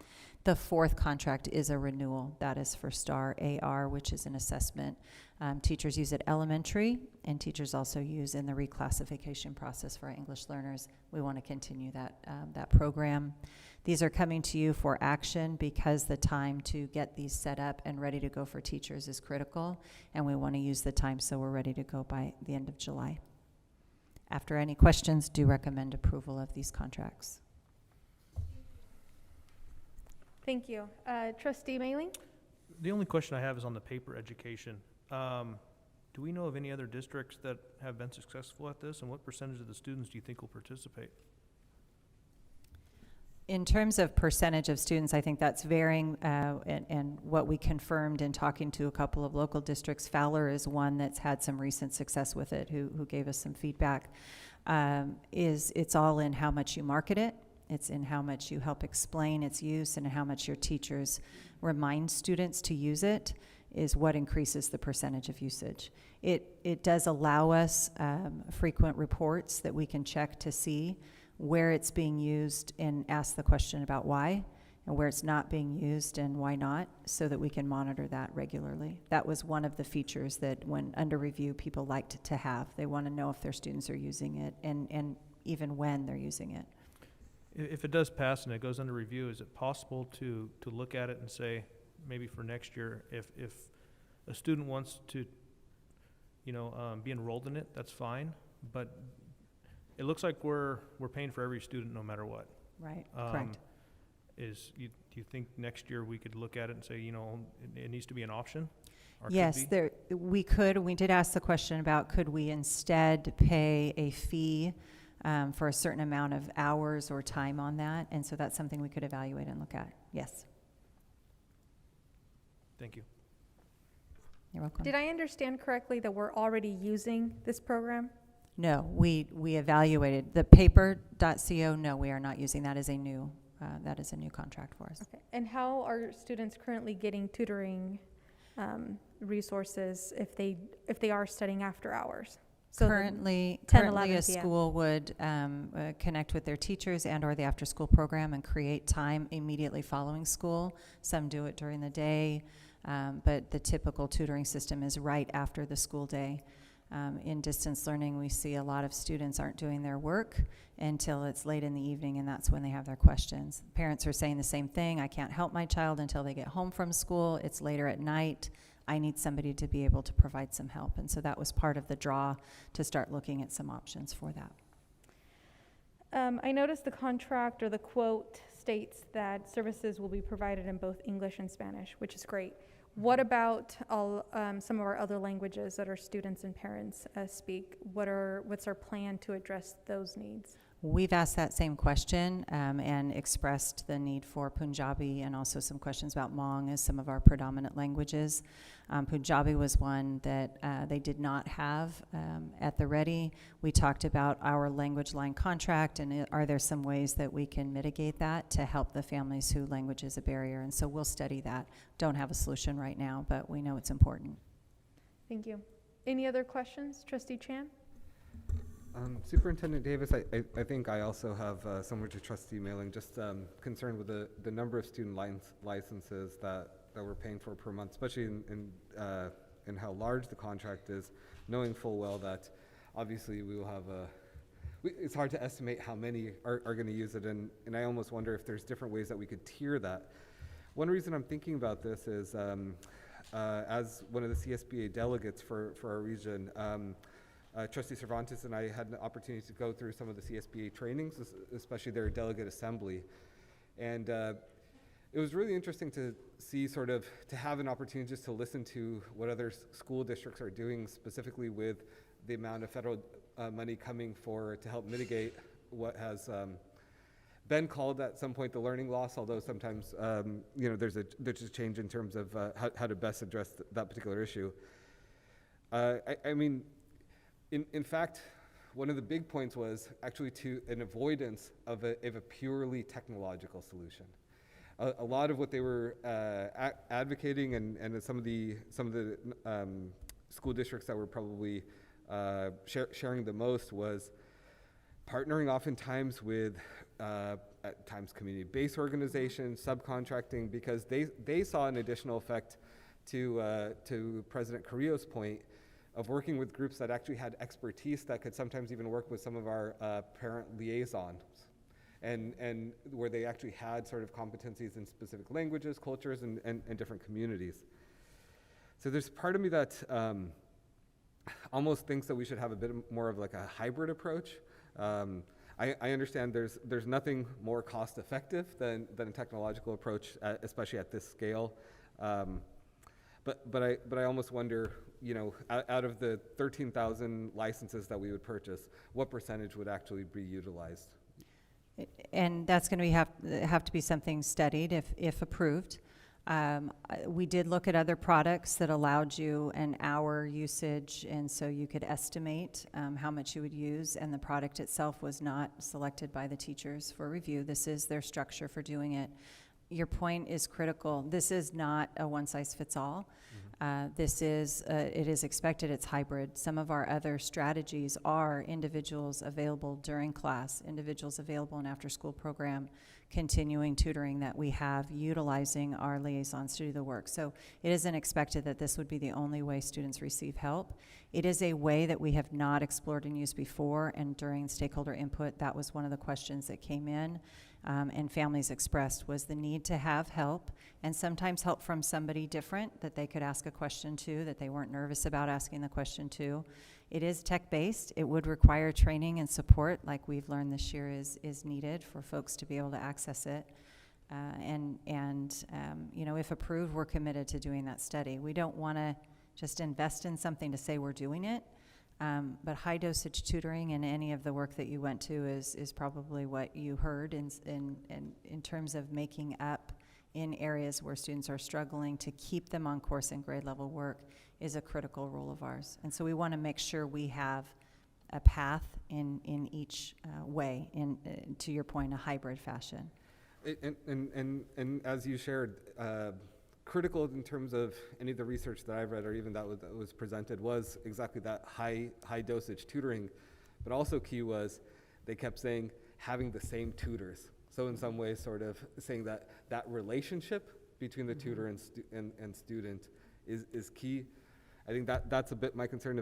Speaker 6: The fourth contract is a renewal. That is for STAR AR, which is an assessment. Teachers use it elementary, and teachers also use in the reclassification process for our English learners. We want to continue that program. These are coming to you for action because the time to get these set up and ready to go for teachers is critical, and we want to use the time so we're ready to go by the end of July. After any questions, do recommend approval of these contracts.
Speaker 1: Thank you. Trustee Mailing?
Speaker 11: The only question I have is on the paper education. Do we know of any other districts that have been successful at this, and what percentage of the students do you think will participate?
Speaker 6: In terms of percentage of students, I think that's varying, and what we confirmed in talking to a couple of local districts, Fowler is one that's had some recent success with it, who gave us some feedback, it's all in how much you market it, it's in how much you help explain its use, and how much your teachers remind students to use it is what increases the percentage of usage. It does allow us frequent reports that we can check to see where it's being used and ask the question about why, and where it's not being used and why not, so that we can monitor that regularly. That was one of the features that when under review people liked to have. They want to know if their students are using it and even when they're using it.
Speaker 11: If it does pass and it goes under review, is it possible to look at it and say, maybe for next year, if a student wants to, be enrolled in it, that's fine, but it looks like we're paying for every student no matter what.
Speaker 6: Right,
Speaker 11: Um,
Speaker 6: correct.
Speaker 11: Do you think next year we could look at it and say, it needs to be an option? Or could
Speaker 6: Yes,
Speaker 11: be?
Speaker 6: we did ask the question about could we instead pay a fee for a certain amount of hours or time on that? And so that's something we could evaluate and look at. Yes,
Speaker 11: Thank you.
Speaker 6: you're welcome.
Speaker 1: Did I understand correctly that we're already using this program?
Speaker 6: No, we evaluated the paper.co. No, we are not using that as a new contract for us.
Speaker 1: Okay. And how are students currently getting tutoring resources if they are studying after hours? So
Speaker 6: Currently,
Speaker 1: 10,
Speaker 6: a
Speaker 1: 11 p.m.
Speaker 6: school would connect with their teachers and/or the after-school program and create time immediately following school. Some do it during the day, but the typical tutoring system is right after the school day. In distance learning, we see a lot of students aren't doing their work until it's late in the evening, and that's when they have their questions. Parents are saying the same thing. I can't help my child until they get home from school. It's later at night. I need somebody to be able to provide some help. And so that was part of the draw to start looking at some options for that.
Speaker 1: I noticed the contract or the quote states that services will be provided in both English and Spanish, which is great. What about some of our other languages that our students and parents speak? What's our plan to address those needs?
Speaker 6: We've asked that same question and expressed the need for Punjabi and also some questions about Hmong as some of our predominant languages. Punjabi was one that they did not have at the ready. We talked about our language line contract and are there some ways that we can mitigate that to help the families who language is a barrier, and so we'll study that. Don't have a solution right now, but we know it's important.
Speaker 1: Thank you. Any other questions? Trustee Chan?
Speaker 13: Superintendent Davis, I think I also have similar to trustee mailing, just concerned with the number of student licenses that we're paying for per month, especially in how large the contract is, knowing full well that obviously we will have it's hard to estimate how many are going to use it, and I almost wonder if there's different ways that we could tier that. One reason I'm thinking about this is as one of the CSBA delegates for our region, Trustee Cervantes and I had an opportunity to go through some of the CSBA trainings, especially their delegate assembly. And it was really interesting to see to have an opportunity just to listen to what other school districts are doing, specifically with the amount of federal money coming to help mitigate what has been called at some point the learning loss, although sometimes there's a change in terms of how to best address that particular issue. I mean, in fact, one of the big points was actually to an avoidance of a purely technological solution. A lot of what they were advocating, and some of the school districts that were probably sharing the most, was partnering oftentimes with at times community-based organizations, subcontracting, because they saw an additional effect to President Carrillo's point of working with groups that actually had expertise that could sometimes even work with some of our parent liaisons, and where they actually had sort of competencies in specific languages, cultures, and different communities. So there's part of me that almost thinks that we should have a bit more of like a hybrid approach. I understand there's nothing more cost effective than a technological approach, especially at this scale. But I almost wonder, out of the 13,000 licenses that we would purchase, what percentage would actually be utilized?
Speaker 6: And that's going to have to be something studied if approved. We did look at other products that allowed you an hour usage, and so you could estimate how much you would use, and the product itself was not selected by the teachers for review. This is their structure for doing it. Your point is critical. This is not a one-size-fits-all. It is expected it's hybrid. Some of our other strategies are individuals available during class, individuals available in after-school program, continuing tutoring that we have, utilizing our liaisons to do the work. So it isn't expected that this would be the only way students receive help. It is a way that we have not explored and used before, and during stakeholder input, that was one of the questions that came in. and families expressed was the need to have help, and sometimes help from somebody different that they could ask a question to, that they weren't nervous about asking the question to. It is tech-based. It would require training and support, like we've learned this year is needed for folks to be able to access it. You know, if approved, we're committed to doing that study. We don't want to just invest in something to say we're doing it, but high dosage tutoring and any of the work that you went to is probably what you heard in terms of making up in areas where students are struggling to keep them on course in grade level work is a critical role of ours. And so we want to make sure we have a path in each way, to your point, a hybrid fashion.
Speaker 13: And as you shared, critical in terms of any of the research that I've read or even that was presented was exactly that high dosage tutoring, but also key was they kept saying having the same tutors. So in some ways sort of saying that relationship between the tutor and student is key. I think that's a bit my concern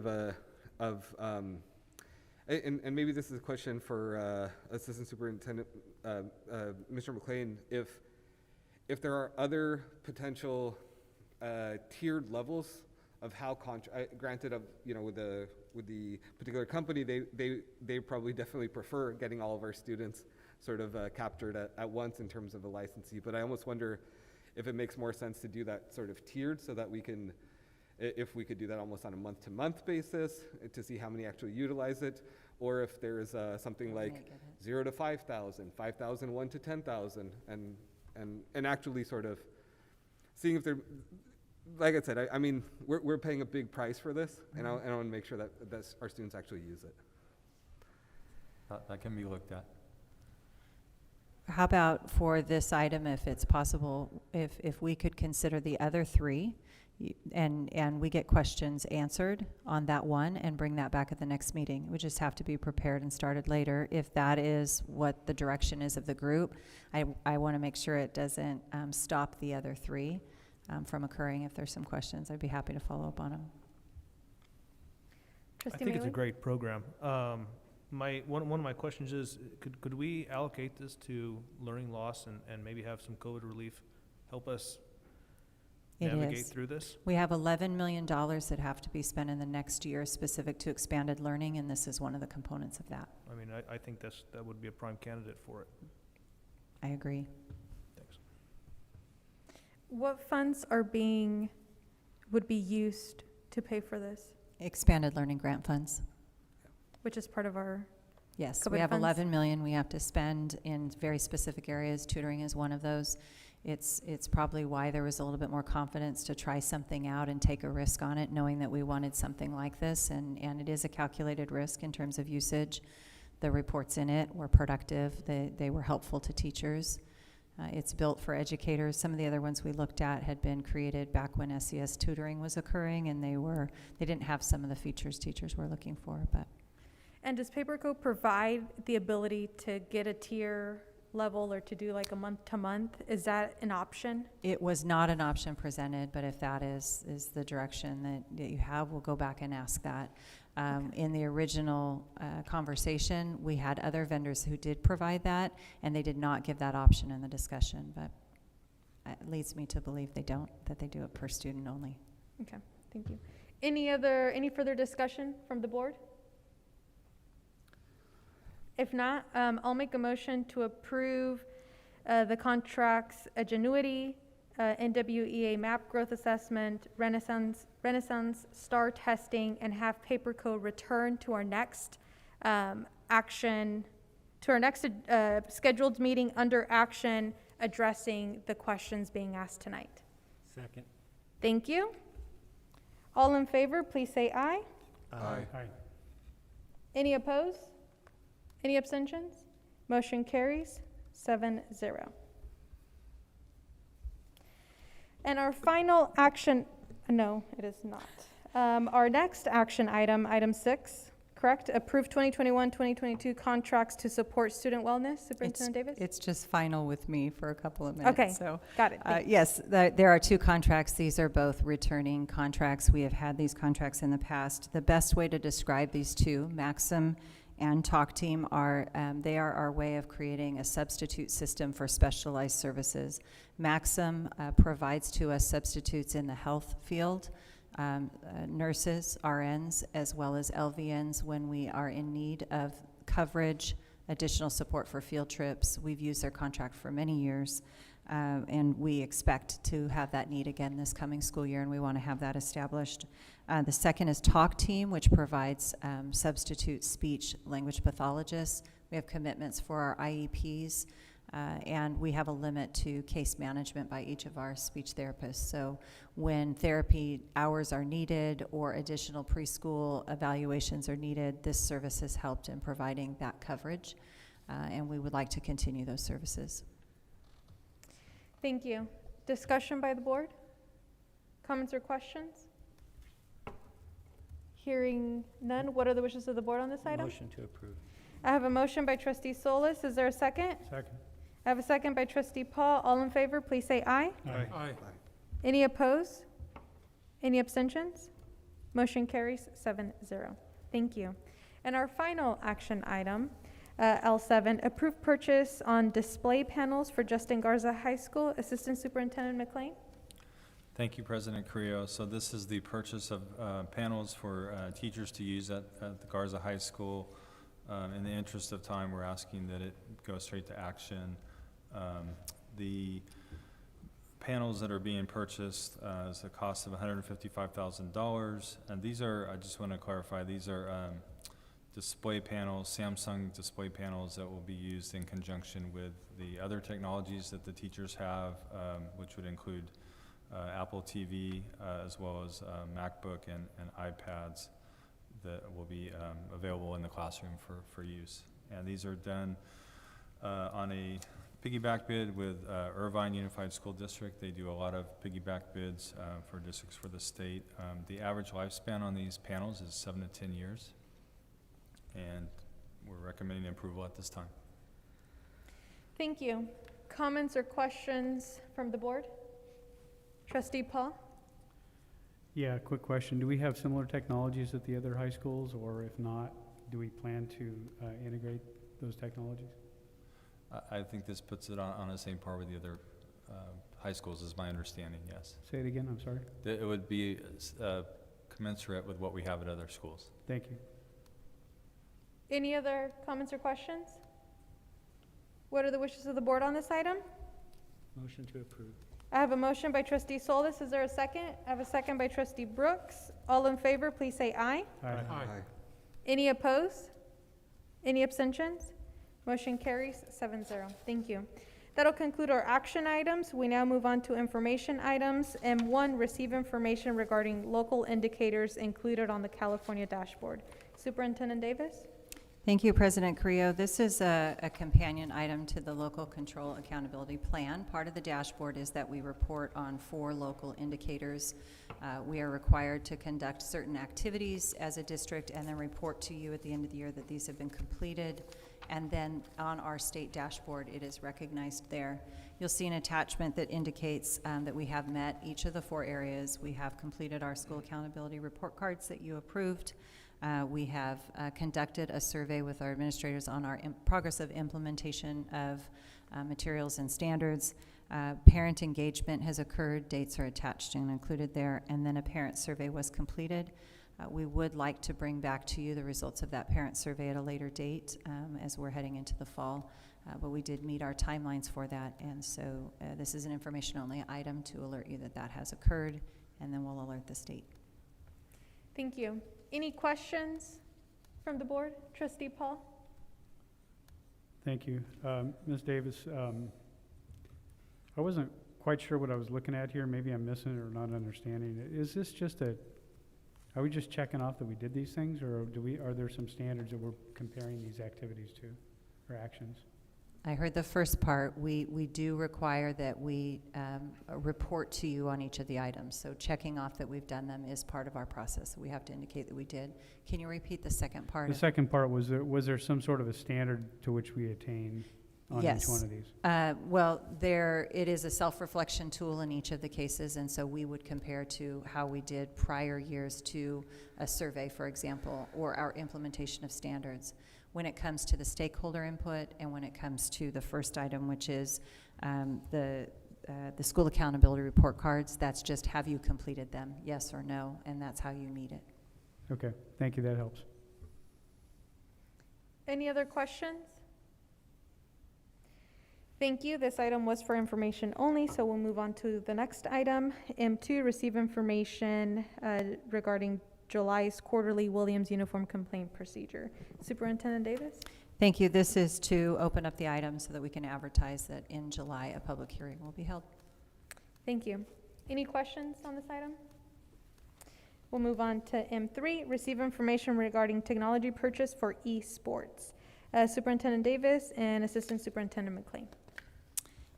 Speaker 13: and maybe this is a question for Assistant Superintendent Mr. McLean, if there are other potential tiered levels of how granted, you know, with the particular company, they probably definitely prefer getting all of our students sort of captured at once in terms of a licensee. But I almost wonder if it makes more sense to do that sort of tiered, so that we can, if we could do that almost on a month-to-month basis to see how many actually utilize it, or if there's something like 0 to 5,000, 5,001 to 10,000, and actually sort of seeing if they're, like I said, I mean, we're paying a big price for this, and I want to make sure that our students actually use it.
Speaker 10: That can be looked at.
Speaker 6: How about for this item, if it's possible, if we could consider the other three, and we get questions answered on that one and bring that back at the next meeting. We just have to be prepared and started later. If that is what the direction is of the group, I want to make sure it doesn't stop the other three from occurring. If there's some questions, I'd be happy to follow up on them.
Speaker 1: Trustee
Speaker 11: I think it's a
Speaker 1: Maley?
Speaker 11: great program. One of my questions is, could we allocate this to learning loss and maybe have some COVID relief help us navigate through this?
Speaker 6: We have $11 million that have to be spent in the next year specific to expanded learning, and this is one of the components of that.
Speaker 11: I mean, I think that would be a prime candidate for it.
Speaker 6: I agree.
Speaker 11: Thanks.
Speaker 1: What funds would be used to pay for this,
Speaker 6: Expanded learning grant funds.
Speaker 1: which is part of our,
Speaker 6: Yes,
Speaker 1: COVID
Speaker 6: we have
Speaker 1: funds?
Speaker 6: 11 million we have to spend in very specific areas. Tutoring is one of those. It's probably why there was a little bit more confidence to try something out and take a risk on it, knowing that we wanted something like this, and it is a calculated risk in terms of usage. The reports in it were productive. They were helpful to teachers. It's built for educators. Some of the other ones we looked at had been created back when SES tutoring was occurring, and they didn't have some of the features teachers were looking for. But
Speaker 1: and does PaperCo provide the ability to get a tier level or to do like a month to month? Is that an option?
Speaker 6: it was not an option presented, but if that is the direction that you have, we'll go back and ask that. In the original conversation, we had other vendors who did provide that, and they did not give that option in the discussion, but it leads me to believe that they do it per student only.
Speaker 1: Okay, thank you. Any further discussion from the board? If not, I'll make a motion to approve the contracts Ingenuity, NWEA MAP Growth Assessment, Renaissance STAR Testing, and have PaperCo return to our next scheduled meeting under action, addressing the questions being asked tonight.
Speaker 3: Second.
Speaker 1: Thank you. All in favor, please say aye.
Speaker 13: Aye.
Speaker 9: Aye.
Speaker 1: Any opposed? Any abstentions? Motion carries 7-0. And our final action, no, it is not. Our next action item 6, correct? Approve 2021-2022 contracts to support student wellness. Superintendent Davis?
Speaker 6: It's just final with me for a couple of minutes.
Speaker 1: Okay,
Speaker 6: So,
Speaker 1: got it. Thank you.
Speaker 6: yes, there are two contracts. These are both returning contracts. We have had these contracts in the past. The best way to describe these two, Maxim and Talk Team are, they are our way of creating a substitute system for specialized services. Maxim provides to us substitutes in the health field, nurses, RNs, as well as LVNs when we are in need of coverage, additional support for field trips. We've used their contract for many years, and we expect to have that need again this coming school year, and we want to have that established. The second is Talk Team, which provides substitute speech language pathologists. We have commitments for our IEPs, and we have a limit to case management by each of our speech therapists. So when therapy hours are needed or additional preschool evaluations are needed, this service has helped in providing that coverage, and we would like to continue those services.
Speaker 1: Thank you. Discussion by the board? Comments or questions? Hearing none, what are the wishes of the board on this item?
Speaker 3: Motion to approve.
Speaker 1: I have a motion by trustee Solis. Is there a second?
Speaker 8: Second.
Speaker 1: I have a second by trustee Paul. All in favor, please say aye.
Speaker 9: Aye.
Speaker 1: Any opposed? Any abstentions? Motion carries 7-0. Thank you. And our final action item, L7, approved purchase on display panels for Justin Garza High School. Assistant Superintendent McLean.
Speaker 10: Thank you, President Carrillo. So this is the purchase of panels for teachers to use at the Garza High School. In the interest of time, we're asking that it go straight to action. The panels that are being purchased is a cost of $155,000. And these are, I just want to clarify, these are display panels, Samsung display panels that will be used in conjunction with the other technologies that the teachers have, which would include Apple TV, as well as MacBook and iPads that will be available in the classroom for use. And these are done on a piggyback bid with Irvine Unified School District. They do a lot of piggyback bids for districts for the state. The average lifespan on these panels is 7 to 10 years. And we're recommending approval at this time.
Speaker 1: Thank you. Comments or questions from the board? Trustee Paul?
Speaker 8: Yeah, quick question. Do we have similar technologies at the other high schools, or if not, do we plan to integrate those technologies?
Speaker 10: I think this puts it on the same par with the other high schools, is my understanding, yes.
Speaker 8: Say it again, I'm sorry.
Speaker 10: It would be commensurate with what we have at other schools.
Speaker 8: Thank you.
Speaker 1: Any other comments or questions? What are the wishes of the board on this item?
Speaker 3: Motion to approve.
Speaker 1: I have a motion by trustee Solis. Is there a second? I have a second by trustee Brooks. All in favor, please say aye.
Speaker 8: Aye.
Speaker 1: Any opposed? Any abstentions? Motion carries 7-0. Thank you. That'll conclude our action items. We now move on to information items. M1, receive information regarding local indicators included on the California dashboard. Superintendent Davis?
Speaker 6: Thank you, President Carrillo. This is a companion item to the Local Control Accountability Plan. Part of the dashboard is that we report on 4 local indicators. We are required to conduct certain activities as a district and then report to you at the end of the year that these have been completed. And then on our state dashboard, it is recognized there. You'll see an attachment that indicates that we have met each of the 4 areas. We have completed our school accountability report cards that you approved. We have conducted a survey with our administrators on our progress of implementation of materials and standards. Parent engagement has occurred, dates are attached and included there, and then a parent survey was completed. We would like to bring back to you the results of that parent survey at a later date as we're heading into the fall, but we did meet our timelines for that, and so this is an information-only item to alert you that that has occurred, and then we'll alert the state.
Speaker 1: Thank you. Any questions from the board? Trustee Paul?
Speaker 8: Thank you. Ms. Davis, I wasn't quite sure what I was looking at here. Maybe I'm missing it or not understanding it. Is this just are we just checking off that we did these things, or are there some standards that we're comparing these activities to, or actions?
Speaker 6: I heard the first part. We do require that we report to you on each of the items. So checking off that we've done them is part of our process. We have to indicate that we did. Can you repeat the second part?
Speaker 8: The second part was there some sort of a standard to which we attain on each one of these?
Speaker 6: Well, it is a self-reflection tool in each of the cases, and so we would compare to how we did prior years to a survey, for example, or our implementation of standards. when it comes to the stakeholder input and when it comes to the first item, which is the school accountability report cards. That's just, have you completed them, yes or no, and that's how you meet it.
Speaker 8: Okay, thank you, that helps.
Speaker 1: Any other questions? Thank you. This item was for information only, so we'll move on to the next item. M2, receive information regarding July's quarterly Williams Uniform Complaint Procedure. Superintendent Davis?
Speaker 6: Thank you. This is to open up the item so that we can advertise that in July a public hearing will be held.
Speaker 1: Thank you. Any questions on this item? We'll move on to M3, receive information regarding technology purchase for esports. Superintendent Davis and Assistant Superintendent McLean.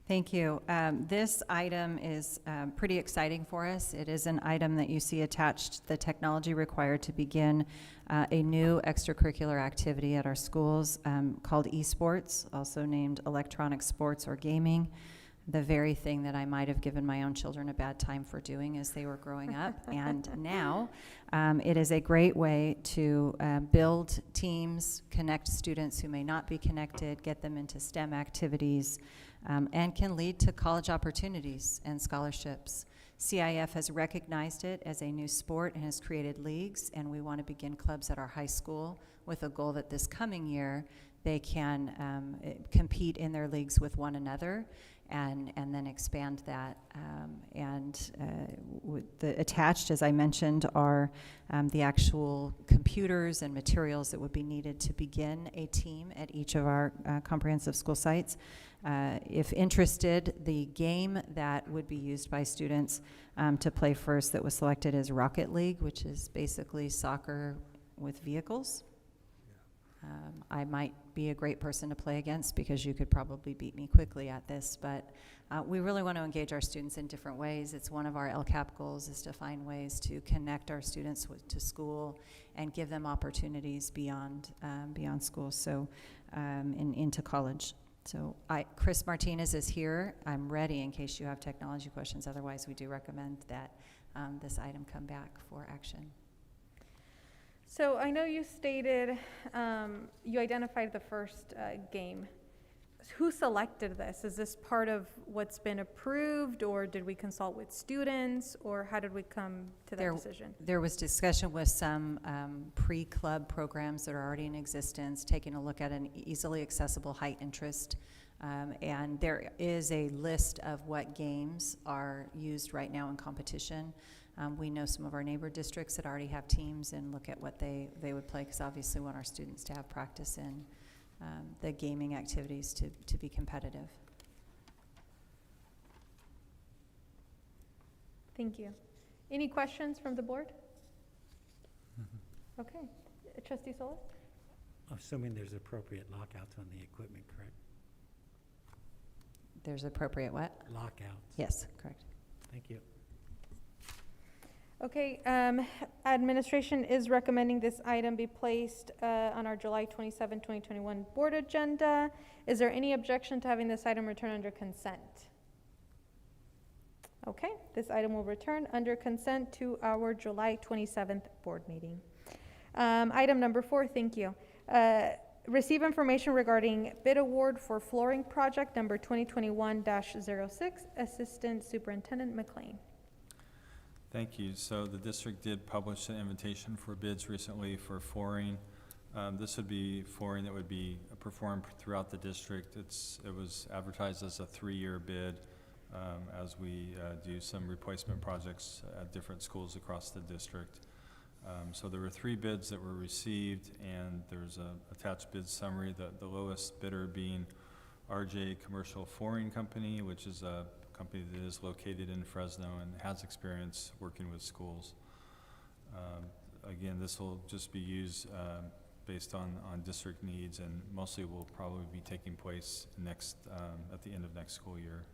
Speaker 6: Thank you. This item is pretty exciting for us. It is an item that you see attached, the technology required to begin a new extracurricular activity at our schools called esports, also named electronic sports or gaming. The very thing that I might have given my own children a bad time for doing as they were growing up. And now it is a great way to build teams, connect students who may not be connected, get them into STEM activities, and can lead to college opportunities and scholarships. CIF has recognized it as a new sport and has created leagues, and we want to begin clubs at our high school with a goal that this coming year they can compete in their leagues with one another and then expand that. The attached, as I mentioned, are the actual computers and materials that would be needed to begin a team at each of our comprehensive school sites. If interested, the game that would be used by students to play first that was selected is Rocket League, which is basically soccer with vehicles. I might be a great person to play against because you could probably beat me quickly at this, but we really want to engage our students in different ways. It's one of our LCAP goals, is to find ways to connect our students to school and give them opportunities beyond school, so into college. So Chris Martinez is here. I'm ready in case you have technology questions. Otherwise, we do recommend that this item come back for action.
Speaker 1: So I know you stated, you identified the first game. Who selected this? Is this part of what's been approved, or did we consult with students, or how did we come to that decision?
Speaker 6: There was discussion with some pre-club programs that are already in existence, taking a look at an easily accessible height interest. And there is a list of what games are used right now in competition. We know some of our neighbor districts that already have teams and look at what they would play, because obviously we want our students to have practice in the gaming activities to be competitive.
Speaker 1: Thank you. Any questions from the board? Okay. Trustee Solis?
Speaker 3: Assuming there's appropriate lockouts on the equipment, correct?
Speaker 6: There's appropriate what?
Speaker 3: Lockouts.
Speaker 6: Yes, correct.
Speaker 3: Thank you.
Speaker 1: Okay, administration is recommending this item be placed on our July 27, 2021 board agenda. Is there any objection to having this item return under consent? Okay, this item will return under consent to our July 27th board meeting. Item number 4, thank you. Receive information regarding bid award for flooring project number 2021-06, Assistant Superintendent McLean.
Speaker 10: Thank you. So the district did publish an invitation for bids recently for flooring. This would be flooring that would be performed throughout the district. It was advertised as a 3-year bid as we do some replacement projects at different schools across the district. So there were 3 bids that were received, and there's a attached bid summary. The lowest bidder being RJ Commercial Flooring Company, which is a company that is located in Fresno and has experience working with schools. Again, this will just be used based on district needs, and mostly will probably be taking place at the end of next school year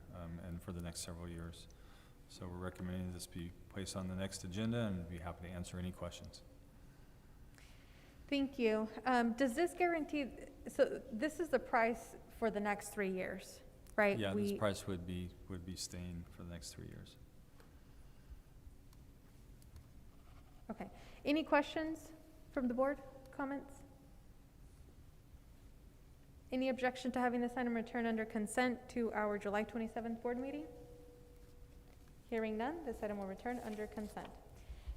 Speaker 10: and for the next several years. So we're recommending this be placed on the next agenda, and be happy to answer any questions.
Speaker 1: Thank you. Does this guarantee, so this is the price for the next 3 years, right?
Speaker 10: Yeah, this price would be staying for the next 3 years.
Speaker 1: Okay. Any questions from the board? Comments? Any objection to having this item return under consent to our July 27th board meeting? Hearing none, this item will return under consent.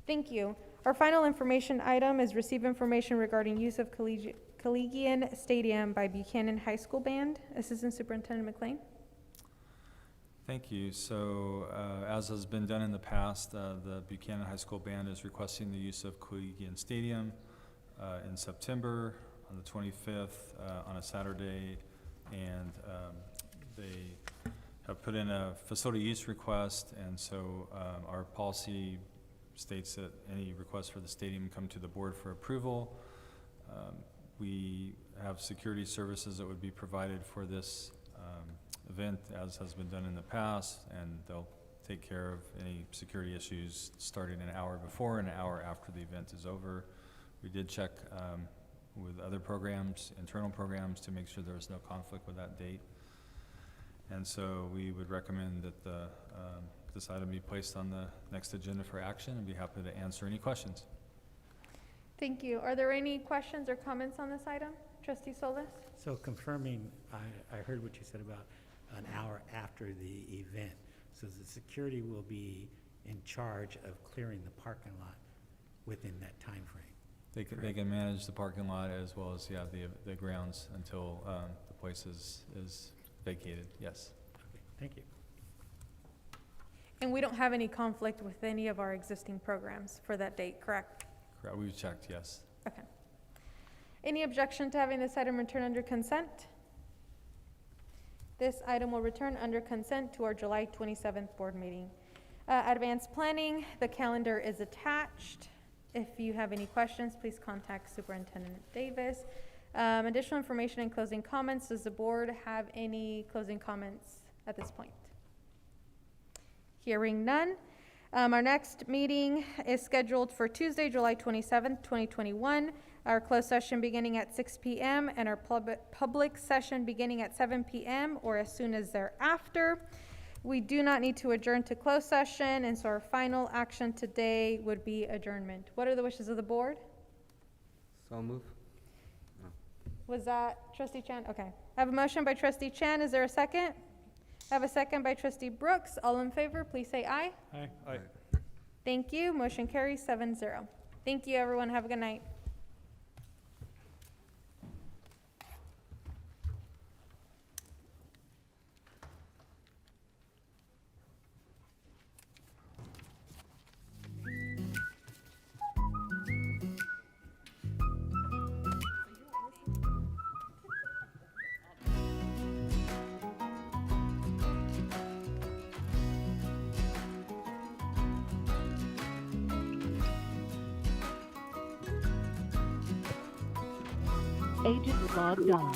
Speaker 1: Thank you. Our final information item is receive information regarding use of Collegian Stadium by Buchanan High School Band. Assistant Superintendent McLean.
Speaker 10: Thank you. So, as has been done in the past, the Buchanan High School Band is requesting the use of Collegian Stadium in September on the 25th on a Saturday, and they have put in a facility use request, and so our policy states that any requests for the stadium come to the board for approval. We have security services that would be provided for this event, as has been done in the past, and they'll take care of any security issues starting an hour before and an hour after the event is over. We did check with other programs, internal programs, to make sure there was no conflict with that date. And so we would recommend that this item be placed on the next agenda for action, and be happy to answer any questions.
Speaker 1: Thank you. Are there any questions or comments on this item? Trustee Solis?
Speaker 3: So confirming, I heard what you said about an hour after the event. So the security will be in charge of clearing the parking lot within that time frame.
Speaker 10: They can manage the parking lot as well as, the grounds until the place is vacated, yes.
Speaker 3: Okay, thank you.
Speaker 1: And we don't have any conflict with any of our existing programs for that date, correct?
Speaker 10: Correct, we've checked, yes.
Speaker 1: Okay. Any objection to having this item return under consent? This item will return under consent to our July 27th board meeting. Advanced planning, the calendar is attached. If you have any questions, please contact Superintendent Davis. Additional information and closing comments. Does the board have any closing comments at this point? Hearing none. Our next meeting is scheduled for Tuesday, July 27th, 2021. Our closed session beginning at 6 p.m. and our public session beginning at 7 p.m. or as soon as thereafter. We do not need to adjourn to closed session, and so our final action today would be adjournment. What are the wishes of the board?
Speaker 13: So move.
Speaker 1: Was that Trustee Chan? Okay. I have a motion by Trustee Chan. Is there a second? I have a second by Trustee Brooks. All in favor, please say aye.
Speaker 11: Aye. Aye.
Speaker 1: Thank you. Motion carries 7-0. Thank you, everyone. Have a good night.
Speaker 14: Agent logged on.